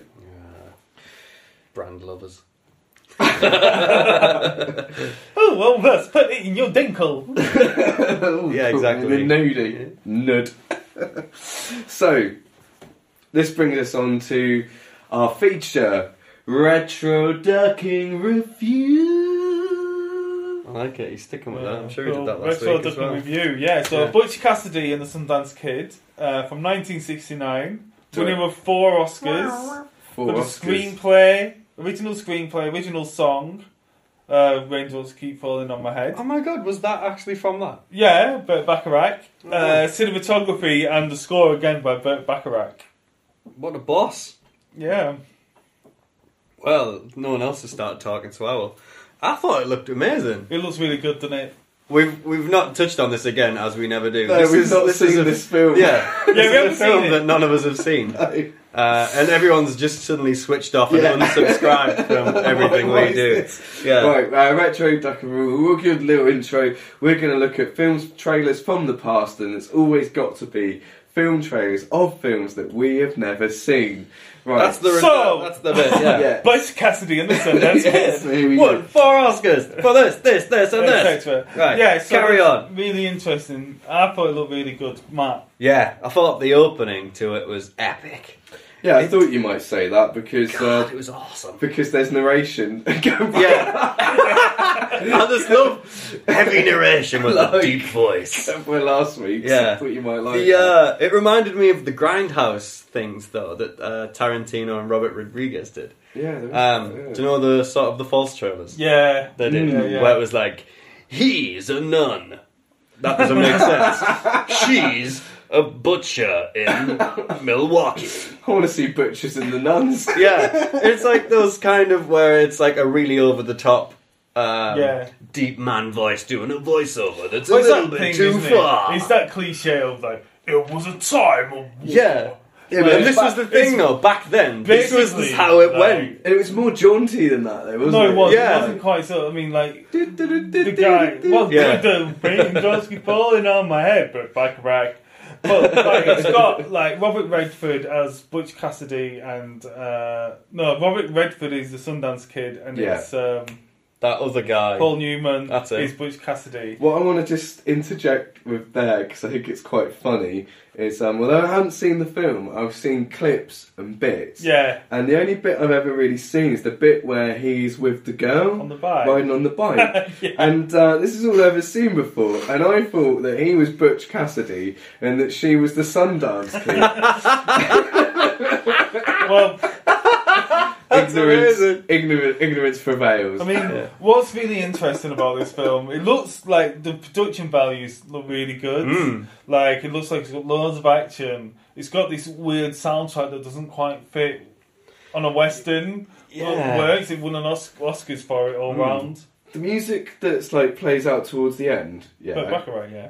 Speaker 3: Brand lovers.
Speaker 2: Oh, well, let's put it in your dinkle.
Speaker 3: Yeah, exactly.
Speaker 1: The nudie. Nud. So, this brings us on to our feature, Retro Ducking Review.
Speaker 3: I like it, he's sticking with that. I'm sure he did that last
Speaker 2: Retro
Speaker 3: week as well.
Speaker 2: Ducking Review, yeah. So, Butch Cassidy and the Sundance Kid from 1969, winning with 4 Oscars. For the screenplay, original screenplay, original song, Raindrops Keep Falling on My Head.
Speaker 3: Oh my god, was that actually from that?
Speaker 2: Yeah, Burt Bacharach. Cinematography and the score again by Burt Bacharach.
Speaker 3: What a boss.
Speaker 2: Yeah.
Speaker 3: Well, no one else has started talking, so I will. I thought it looked amazing.
Speaker 2: It looks really good, doesn't it?
Speaker 3: We've not touched on this again, as we never do.
Speaker 1: No, we've not seen this film.
Speaker 3: Yeah,
Speaker 2: we haven't
Speaker 3: a film
Speaker 2: seen it.
Speaker 3: that none of us have seen.
Speaker 1: No.
Speaker 3: And everyone's just suddenly switched off and unsubscribed from everything we do. Yeah.
Speaker 1: Right, Retro Ducking Review. We'll give a little intro. We're going to look at films, trailers from the past, and it's always got to be film trailers of films that we have never seen. Right.
Speaker 3: That's the bit, yeah.
Speaker 2: Butch Cassidy and the Sundance
Speaker 1: Yes,
Speaker 2: Kid.
Speaker 3: What? 4 Oscars for this, and this.
Speaker 2: Right. Yeah, so
Speaker 3: carry on.
Speaker 2: Really interesting. I thought it looked really good. Matt?
Speaker 3: Yeah, I thought the opening to it was epic.
Speaker 1: Yeah, I thought you might say that because
Speaker 3: God, it was awesome.
Speaker 1: Because there's narration.
Speaker 3: Yeah, I just love heavy narration with a deep voice.
Speaker 1: For last week,
Speaker 3: yeah,
Speaker 1: I thought you might like.
Speaker 3: It reminded me of the Grindhouse things though that Tarantino and Robert Rodriguez did.
Speaker 1: Yeah.
Speaker 3: Do you know the sort of the false trailers?
Speaker 2: Yeah,
Speaker 3: they did.
Speaker 2: Yeah.
Speaker 3: Where it was like, he's a nun. That doesn't make sense. She's a butcher in Milwaukee.
Speaker 1: I want to see butchers and the nuns.
Speaker 3: Yeah, it's like those kind of where it's like a really over the top, deep man voice doing a voiceover that's a little bit too far.
Speaker 2: It's that cliche of like, it was a time of war.
Speaker 3: Yeah.
Speaker 1: Yeah, but
Speaker 3: And this was the thing, though. Back then, this was
Speaker 2: Basically,
Speaker 3: how it
Speaker 2: like-
Speaker 3: went.
Speaker 1: And it was more jaunty than that, though, wasn't
Speaker 2: No,
Speaker 1: it?
Speaker 2: it wasn't.
Speaker 3: Yeah.
Speaker 2: It wasn't quite so. I mean, like the
Speaker 1: The
Speaker 2: guy. Well,
Speaker 3: Yeah.
Speaker 2: the brain just keep falling on my head, but back. But like, it's got like Robert Redford as Butch Cassidy, and no, Robert Redford is the Sundance Kid, and
Speaker 1: Yeah.
Speaker 2: it's
Speaker 3: That other guy.
Speaker 2: Paul Newman
Speaker 3: That's it.
Speaker 2: is Butch Cassidy.
Speaker 1: What I want to just interject with there, because I think it's quite funny, is although I haven't seen the film, I've seen clips and bits.
Speaker 2: Yeah,
Speaker 1: And the only bit I've ever really seen is the bit where he's with the girl
Speaker 2: on the bike.
Speaker 1: riding on the bike.
Speaker 2: Yeah.
Speaker 1: And this is all I've ever seen before. And I thought that he was Butch Cassidy and that she was the Sundance Kid.
Speaker 2: Well,
Speaker 1: Ignorance prevails.
Speaker 2: I mean, what's really interesting about this film, it looks like the production values look really good. Like, it looks like it's got loads of action. It's got this weird soundtrack that doesn't quite fit on a Western.
Speaker 3: Yeah.
Speaker 2: It works. It won an Oscars for it all round.
Speaker 1: the music that's like plays out towards the end, yeah.
Speaker 2: But Baccarat, yeah.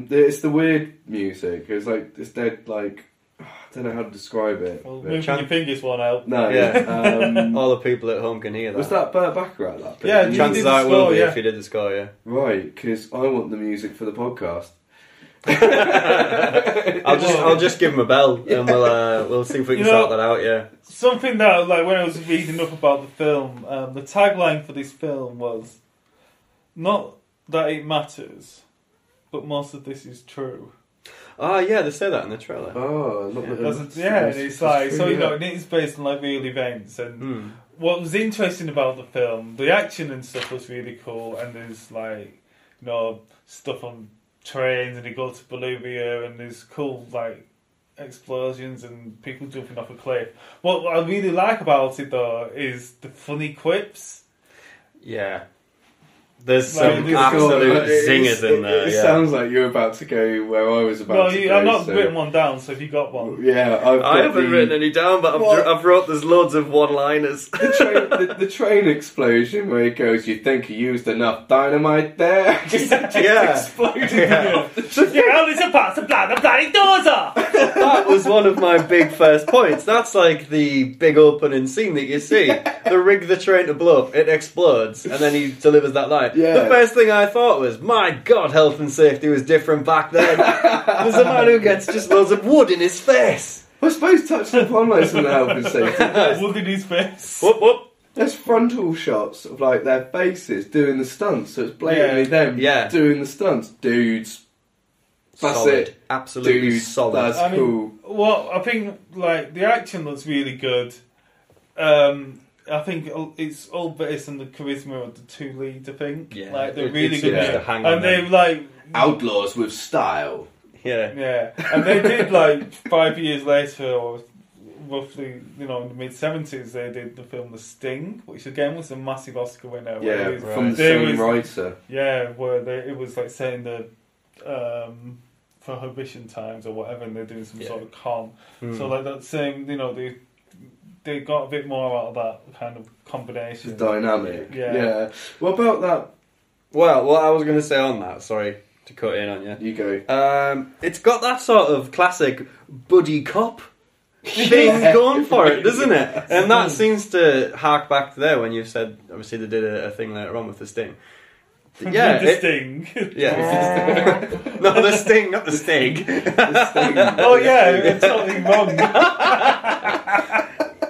Speaker 1: It's the weird music. It's like it's dead. Like I don't know how to describe it.
Speaker 2: Well,
Speaker 1: but-
Speaker 2: moving your fingers one out.
Speaker 1: No,
Speaker 3: Yeah. All the people at home can hear that.
Speaker 1: was that Burt Baccarat? That bit?
Speaker 2: Yeah, you
Speaker 3: Chances
Speaker 2: did the
Speaker 3: are it will
Speaker 2: score,
Speaker 3: be
Speaker 2: yeah.
Speaker 3: if you did the score, yeah.
Speaker 1: Right, because I want the music for the podcast.
Speaker 3: I'll just give him a bell and we'll see if we can sort that out. Yeah.
Speaker 2: Something that, like, when I was reading up about the film, the tagline for this film was not that it matters, but most of this is true.
Speaker 3: Oh yeah, they say that in the trailer.
Speaker 1: Oh, not
Speaker 3: Yeah.
Speaker 2: And it's like, so you know, it is based on like real events. And what was interesting about the film, the action and stuff was really cool. And there's like, you know, stuff on trains, and you go to Bolivia, and there's cool like explosions and people jumping off a cliff. What I really like about it though is the funny quips.
Speaker 3: Yeah. There's
Speaker 2: Like,
Speaker 3: some
Speaker 2: this-
Speaker 3: absolute zingers in there.
Speaker 1: It
Speaker 3: Yeah.
Speaker 1: sounds like you're about to go where I was about to go.
Speaker 2: I've not
Speaker 1: so-
Speaker 2: written one down, so if you got one.
Speaker 1: Yeah,
Speaker 3: I haven't written any down, but I've wrote there's loads of one-liners.
Speaker 1: the train explosion where he goes, "You think you used enough dynamite there?" Just
Speaker 3: Yeah.
Speaker 1: exploded.
Speaker 3: Yeah.
Speaker 2: You're only supposed to blow the bloody doors off!
Speaker 3: That was one of my big first points. That's like the big opening scene that you see. They rig the train to blow up, it explodes, and then he delivers that line.
Speaker 1: Yeah.
Speaker 3: The first thing I thought was, my God, health and safety was different back then. There's a man who gets just loads of wood in his face.
Speaker 1: I suppose touching upon like some health and safety.
Speaker 2: Wood in his face.
Speaker 3: Whoop whoop.
Speaker 1: There's frontal shots of like their faces doing the stunts, so it's blatantly them doing the stunts. Dudes, that's
Speaker 3: Solid.
Speaker 1: it.
Speaker 3: Absolutely
Speaker 1: Dudes,
Speaker 3: solid.
Speaker 1: that's
Speaker 2: I mean,
Speaker 1: cool.
Speaker 2: well, I think like the action looks really good. I think it's all based on the charisma of the two leads. I think,
Speaker 3: Yeah,
Speaker 2: like they're really
Speaker 3: it's
Speaker 2: good,
Speaker 3: just
Speaker 2: at
Speaker 3: a
Speaker 2: it.
Speaker 3: hang on
Speaker 2: and they
Speaker 3: them.
Speaker 2: like
Speaker 1: Outlaws with style.
Speaker 3: Yeah.
Speaker 2: and they did like 5 years later, or roughly, you know, in the mid-70s, they did the film The Sting, which again was a massive Oscar winner.
Speaker 1: Yeah,
Speaker 2: where
Speaker 1: from the
Speaker 2: there
Speaker 1: same
Speaker 2: was-
Speaker 1: writer.
Speaker 2: Yeah, where it was like saying the prohibition times or whatever, and they're doing some sort of con. So like that same, you know, they got a bit more out of that kind of combination.
Speaker 1: It's dynamic.
Speaker 2: Yeah.
Speaker 1: What about that?
Speaker 3: Well, what I was going to say on that, sorry to cut in on you.
Speaker 1: You go.
Speaker 3: It's got that sort of classic buddy cop thing going for it, doesn't it? And that seems to hark back to there when you said, obviously they did a thing later on with the Sting. Yeah,
Speaker 2: The Sting.
Speaker 3: Yeah. No, the Sting, not the Sting.
Speaker 2: Oh yeah, I'm totally wrong.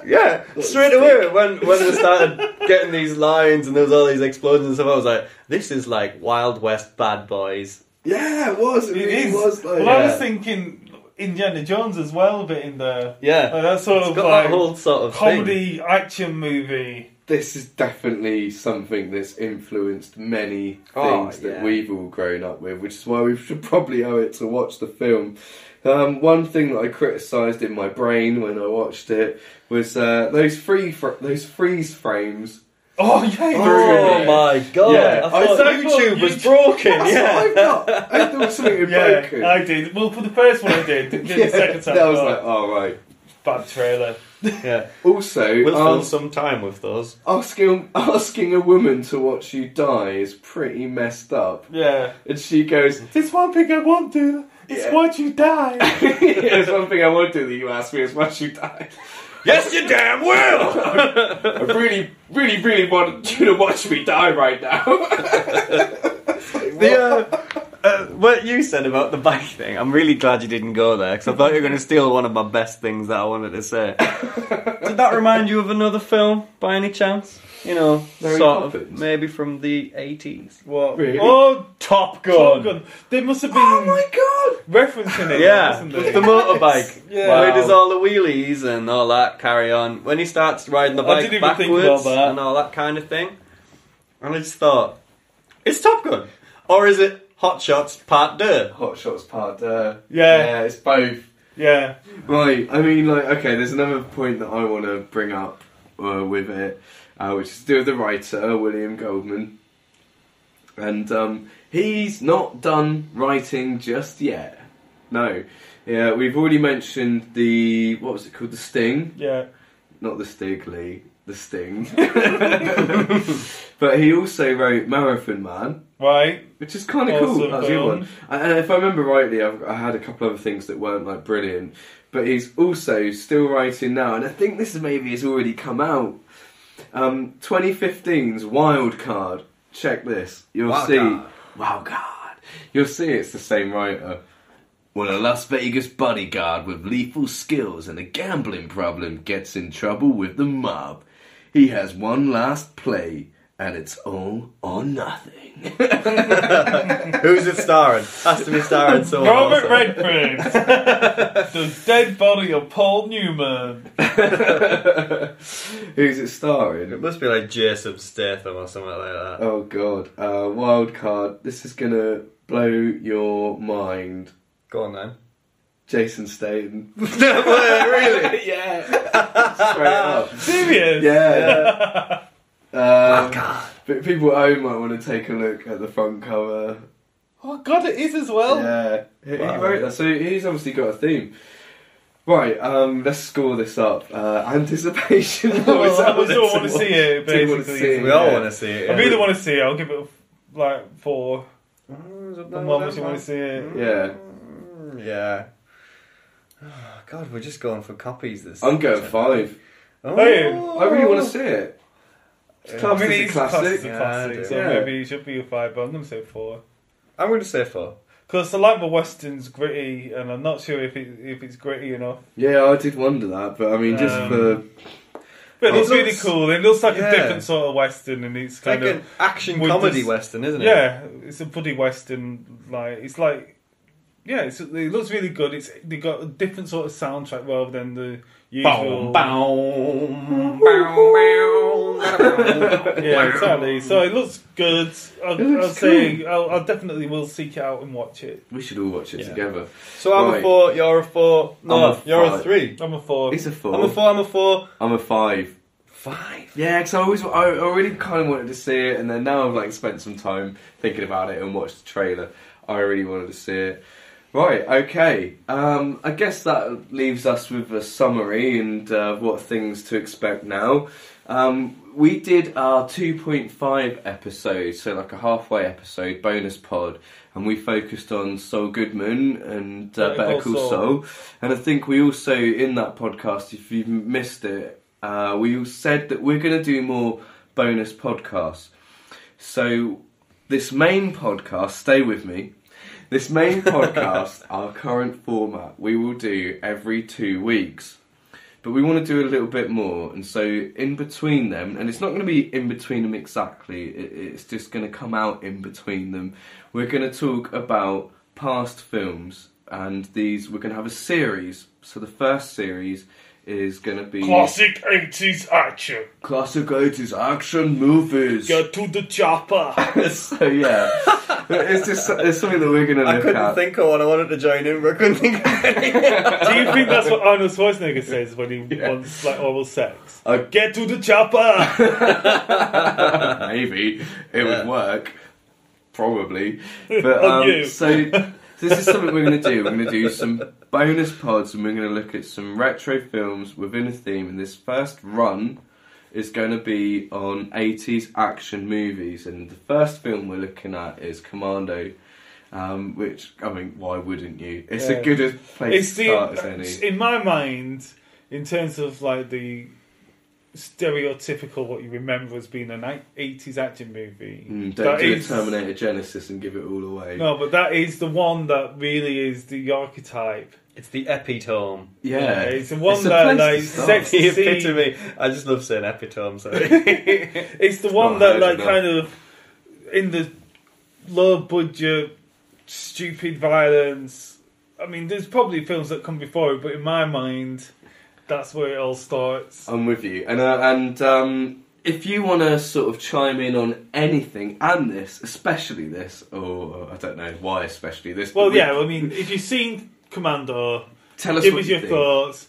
Speaker 3: Yeah, straight away when they started getting these lines and there was all these explosions and stuff, I was like, this is like Wild West Bad Boys.
Speaker 1: Yeah, it was. It really
Speaker 2: is.
Speaker 1: was. Like,
Speaker 2: Well, I was thinking Indiana Jones as well, a bit in there.
Speaker 3: Yeah,
Speaker 2: Like that sort
Speaker 3: it's
Speaker 2: of
Speaker 3: got
Speaker 2: like
Speaker 3: that whole sort of
Speaker 2: comedy action movie.
Speaker 1: This is definitely something that's influenced many
Speaker 3: Oh,
Speaker 1: things that
Speaker 3: yeah.
Speaker 1: we've all grown up with, which is why we should probably owe it to watch the film. One thing that I criticised in my brain when I watched it was those freeze frames.
Speaker 2: Oh yeah.
Speaker 3: Oh my God!
Speaker 1: Yeah,
Speaker 3: I thought
Speaker 2: I thought
Speaker 3: YouTube was
Speaker 2: YouTube-
Speaker 3: broken.
Speaker 1: That's what
Speaker 3: Yeah,
Speaker 1: I thought something had
Speaker 2: Yeah,
Speaker 1: broken.
Speaker 2: I did. Well, for the first one I did. The second time,
Speaker 1: I was like, oh right.
Speaker 2: Bad trailer.
Speaker 3: Yeah.
Speaker 1: Also,
Speaker 3: We'll fill some time with those.
Speaker 1: asking a woman to watch you die is pretty messed up.
Speaker 2: Yeah.
Speaker 1: And she goes,
Speaker 2: There's one thing I won't do. It's watch you die.
Speaker 1: there's one thing I won't do that you ask me is watch you die.
Speaker 3: Yes, you damn will!
Speaker 1: I really, really, really want you to watch me die right now.
Speaker 3: What you said about the bike thing, I'm really glad you didn't go there, because I thought you were going to steal one of my best things that I wanted to say. Did that remind you of another film, by any chance? You know,
Speaker 1: Mary
Speaker 3: sort
Speaker 1: Poppins?
Speaker 3: of, maybe from the 80s.
Speaker 2: What?
Speaker 1: Really?
Speaker 2: Oh,
Speaker 3: Top
Speaker 2: Top Gun. They must have been
Speaker 1: Oh my god!
Speaker 2: referencing it,
Speaker 3: Yeah,
Speaker 2: wasn't
Speaker 3: with
Speaker 2: they?
Speaker 3: the motorbike.
Speaker 2: Yeah.
Speaker 3: Where he does all the wheelies and all that, carry on. When he starts riding the
Speaker 2: I
Speaker 3: bike
Speaker 2: didn't even think
Speaker 3: backwards
Speaker 2: about that.
Speaker 3: and all that kind of thing. And I just thought, it's Top Gun. Or is it Hot Shots Part 2?
Speaker 1: Hot Shots Part
Speaker 2: Yeah.
Speaker 1: it's both.
Speaker 2: Yeah.
Speaker 1: Right, I mean, like, okay, there's another point that I want to bring up with it, which is to do with the writer, William Goldman. And he's not done writing just yet. No. Yeah, we've already mentioned what was it called? The Sting?
Speaker 2: Yeah.
Speaker 1: Not the Stigley, the Sting. But he also wrote Marathon Man.
Speaker 2: Right.
Speaker 1: Which is kind of cool.
Speaker 2: Awesome
Speaker 1: That was a good
Speaker 2: film.
Speaker 1: one. And if I remember rightly, I had a couple other things that weren't like brilliant. But he's also still writing now, and I think this maybe has already come out. 2015's Wild Card. Check this. You'll see. Wild Card. You'll see it's the same writer. When a Las Vegas bodyguard with lethal skills and a gambling problem gets in trouble with the mob, he has one last play, and it's all or nothing.
Speaker 3: Who's it starring? Has to be starring someone.
Speaker 2: Robert
Speaker 3: also.
Speaker 2: Redford. The dead body of Paul Newman.
Speaker 1: Who's it starring?
Speaker 3: It must be like Jason Statham or something like that.
Speaker 1: Oh god. Wild Card. This is gonna blow your mind.
Speaker 3: Go on then.
Speaker 1: Jason Statham.
Speaker 3: Really?
Speaker 1: Yeah. Straight up.
Speaker 2: Serious?
Speaker 1: Yeah.
Speaker 3: God.
Speaker 1: But people at home might want to take a look at the front cover.
Speaker 2: Oh God, it is as well.
Speaker 1: Yeah. He
Speaker 3: Wow.
Speaker 1: wrote that, so he's obviously got a theme. Right, let's score this up. Anticipation.
Speaker 2: I still want to see it,
Speaker 1: Do you wanna
Speaker 2: basically.
Speaker 1: see it?
Speaker 3: We all
Speaker 1: Yeah.
Speaker 3: want to see it.
Speaker 2: I
Speaker 3: yeah.
Speaker 2: really want to see it. I'll give it like 4.
Speaker 3: Oh, is it
Speaker 2: And Mum, if you want to see it.
Speaker 1: Yeah.
Speaker 3: Yeah. Oh, God, we're just going for copies this
Speaker 1: I'm going 5.
Speaker 3: Oh.
Speaker 2: Hey,
Speaker 1: I really want to see it. It's
Speaker 2: I mean,
Speaker 1: a
Speaker 2: it's
Speaker 1: classic.
Speaker 2: a
Speaker 3: Yeah,
Speaker 2: classic,
Speaker 3: I do.
Speaker 2: so
Speaker 1: Yeah.
Speaker 2: maybe it should be a 5, but I'm going to say 4.
Speaker 3: I'm going to say 4.
Speaker 2: Because I like the westerns gritty, and I'm not sure if it's gritty enough.
Speaker 1: Yeah, I did wonder that, but I mean, just for...
Speaker 2: But it looks
Speaker 3: It
Speaker 2: really
Speaker 3: looks-
Speaker 2: cook It looks like
Speaker 3: yeah.
Speaker 2: a different sort of western, and it's
Speaker 3: It's like
Speaker 2: kind
Speaker 3: an
Speaker 2: of
Speaker 3: action
Speaker 2: with
Speaker 3: comedy
Speaker 2: this-
Speaker 3: western, isn't it?
Speaker 2: yeah, it's a buddy western. It looks really good. They got a different sort of soundtrack rather than the usual. Yeah, exactly. So it looks good. I'll definitely will seek it out and watch it.
Speaker 1: We should all watch it
Speaker 3: Yeah.
Speaker 1: together.
Speaker 3: So I'm
Speaker 1: Right.
Speaker 3: a 4, you're a 4. No,
Speaker 1: I'm a
Speaker 3: you're a
Speaker 1: 5.
Speaker 3: 3.
Speaker 2: I'm a 4.
Speaker 1: It's a 4.
Speaker 3: I'm a 4, I'm a 4.
Speaker 1: I'm a 5.
Speaker 3: 5?
Speaker 1: Yeah, because I really kind of wanted to see it, and then now I've like spent some time thinking about it and watched the trailer. I really wanted to see it. Right, okay. I guess that leaves us with a summary and what things to expect now. We did our 2.5 episode, so like a halfway episode, bonus pod, and we focused on Saul Goodman and Better Call Saul. And I think we also, in that podcast, if you've missed it, we said that we're going to do more bonus podcasts. So this main podcast, stay with me, this main podcast, our current format, we will do every 2 weeks. But we want to do a little bit more, and so in between them, and it's not going to be in between them exactly, it's just going to come out in between them. We're going to talk about past films, and we're going to have a series. So the first series is going to be...
Speaker 2: Classic 80s action.
Speaker 1: Classic 80s action movies.
Speaker 2: Get to the chopper.
Speaker 1: So yeah, it's something that we're going to look
Speaker 3: I couldn't
Speaker 1: at.
Speaker 3: think of one. I wanted to join in, but I couldn't think of any.
Speaker 2: Do you think that's what Arnold Schwarzenegger says when he wants like oral sex? Get to the chopper.
Speaker 1: Maybe it would work, probably. But
Speaker 2: On you.
Speaker 1: so So this is something we're going to do. We're going to do some bonus pods, and we're going to look at some retro films within a theme. And this first run is going to be on 80s action movies. And the first film we're looking at is Commando, which, I mean, why wouldn't you? It's a good place to start as any.
Speaker 2: In my mind, in terms of like the stereotypical what you remember as being an 80s action movie.
Speaker 1: Don't do a Terminator Genisys and give it all away.
Speaker 2: No, but that is the one that really is the archetype.
Speaker 3: It's the epitome.
Speaker 1: Yeah.
Speaker 2: It's the one that, like, sexy.
Speaker 3: The epitome. I just love saying epitome, sorry.
Speaker 2: It's the one that, like, kind of, in the low budget, stupid violence. I mean, there's probably films that come before it, but in my mind, that's where it all starts.
Speaker 1: I'm with you. And if you want to sort of chime in on anything, and this, especially this, or I don't know why especially this.
Speaker 2: Well, yeah, I mean, if you've seen Commando,
Speaker 1: tell us
Speaker 2: give
Speaker 1: what
Speaker 2: us
Speaker 1: you
Speaker 2: your
Speaker 1: think.
Speaker 2: Thoughts,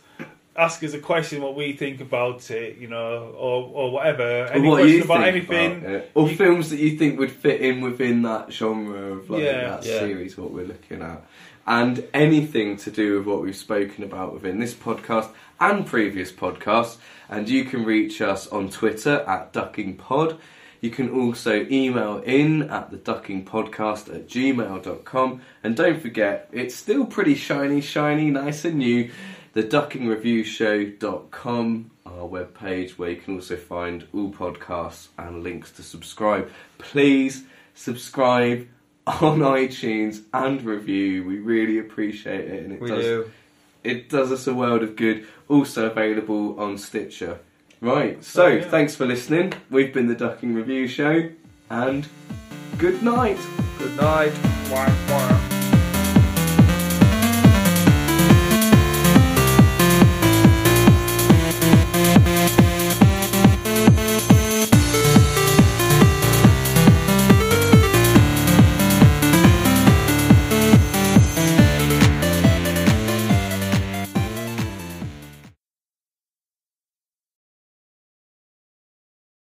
Speaker 2: ask us a question what we think about it, you know, or whatever.
Speaker 1: Or
Speaker 2: Any
Speaker 1: what
Speaker 2: question
Speaker 1: you
Speaker 2: about
Speaker 1: think
Speaker 2: anything.
Speaker 1: about it. Or films that you think would fit in within that genre of like
Speaker 2: Yeah.
Speaker 1: that series, what we're looking at. And anything to do with what we've spoken about within this podcast and previous podcasts. And you can reach us on Twitter at DuckingPod. You can also email in at theduckingpodcast@gmail.com. And don't forget, it's still pretty shiny, nice and new, theduckingreviewshow.com, our webpage where you can also find all podcasts and links to subscribe. Please subscribe on iTunes and review. We really appreciate it, and it does us a world of good. Also available on Stitcher. Right, so thanks for listening. We've been the Ducking Review Show, and good night.
Speaker 3: Good night.
Speaker 2: Wah, wah.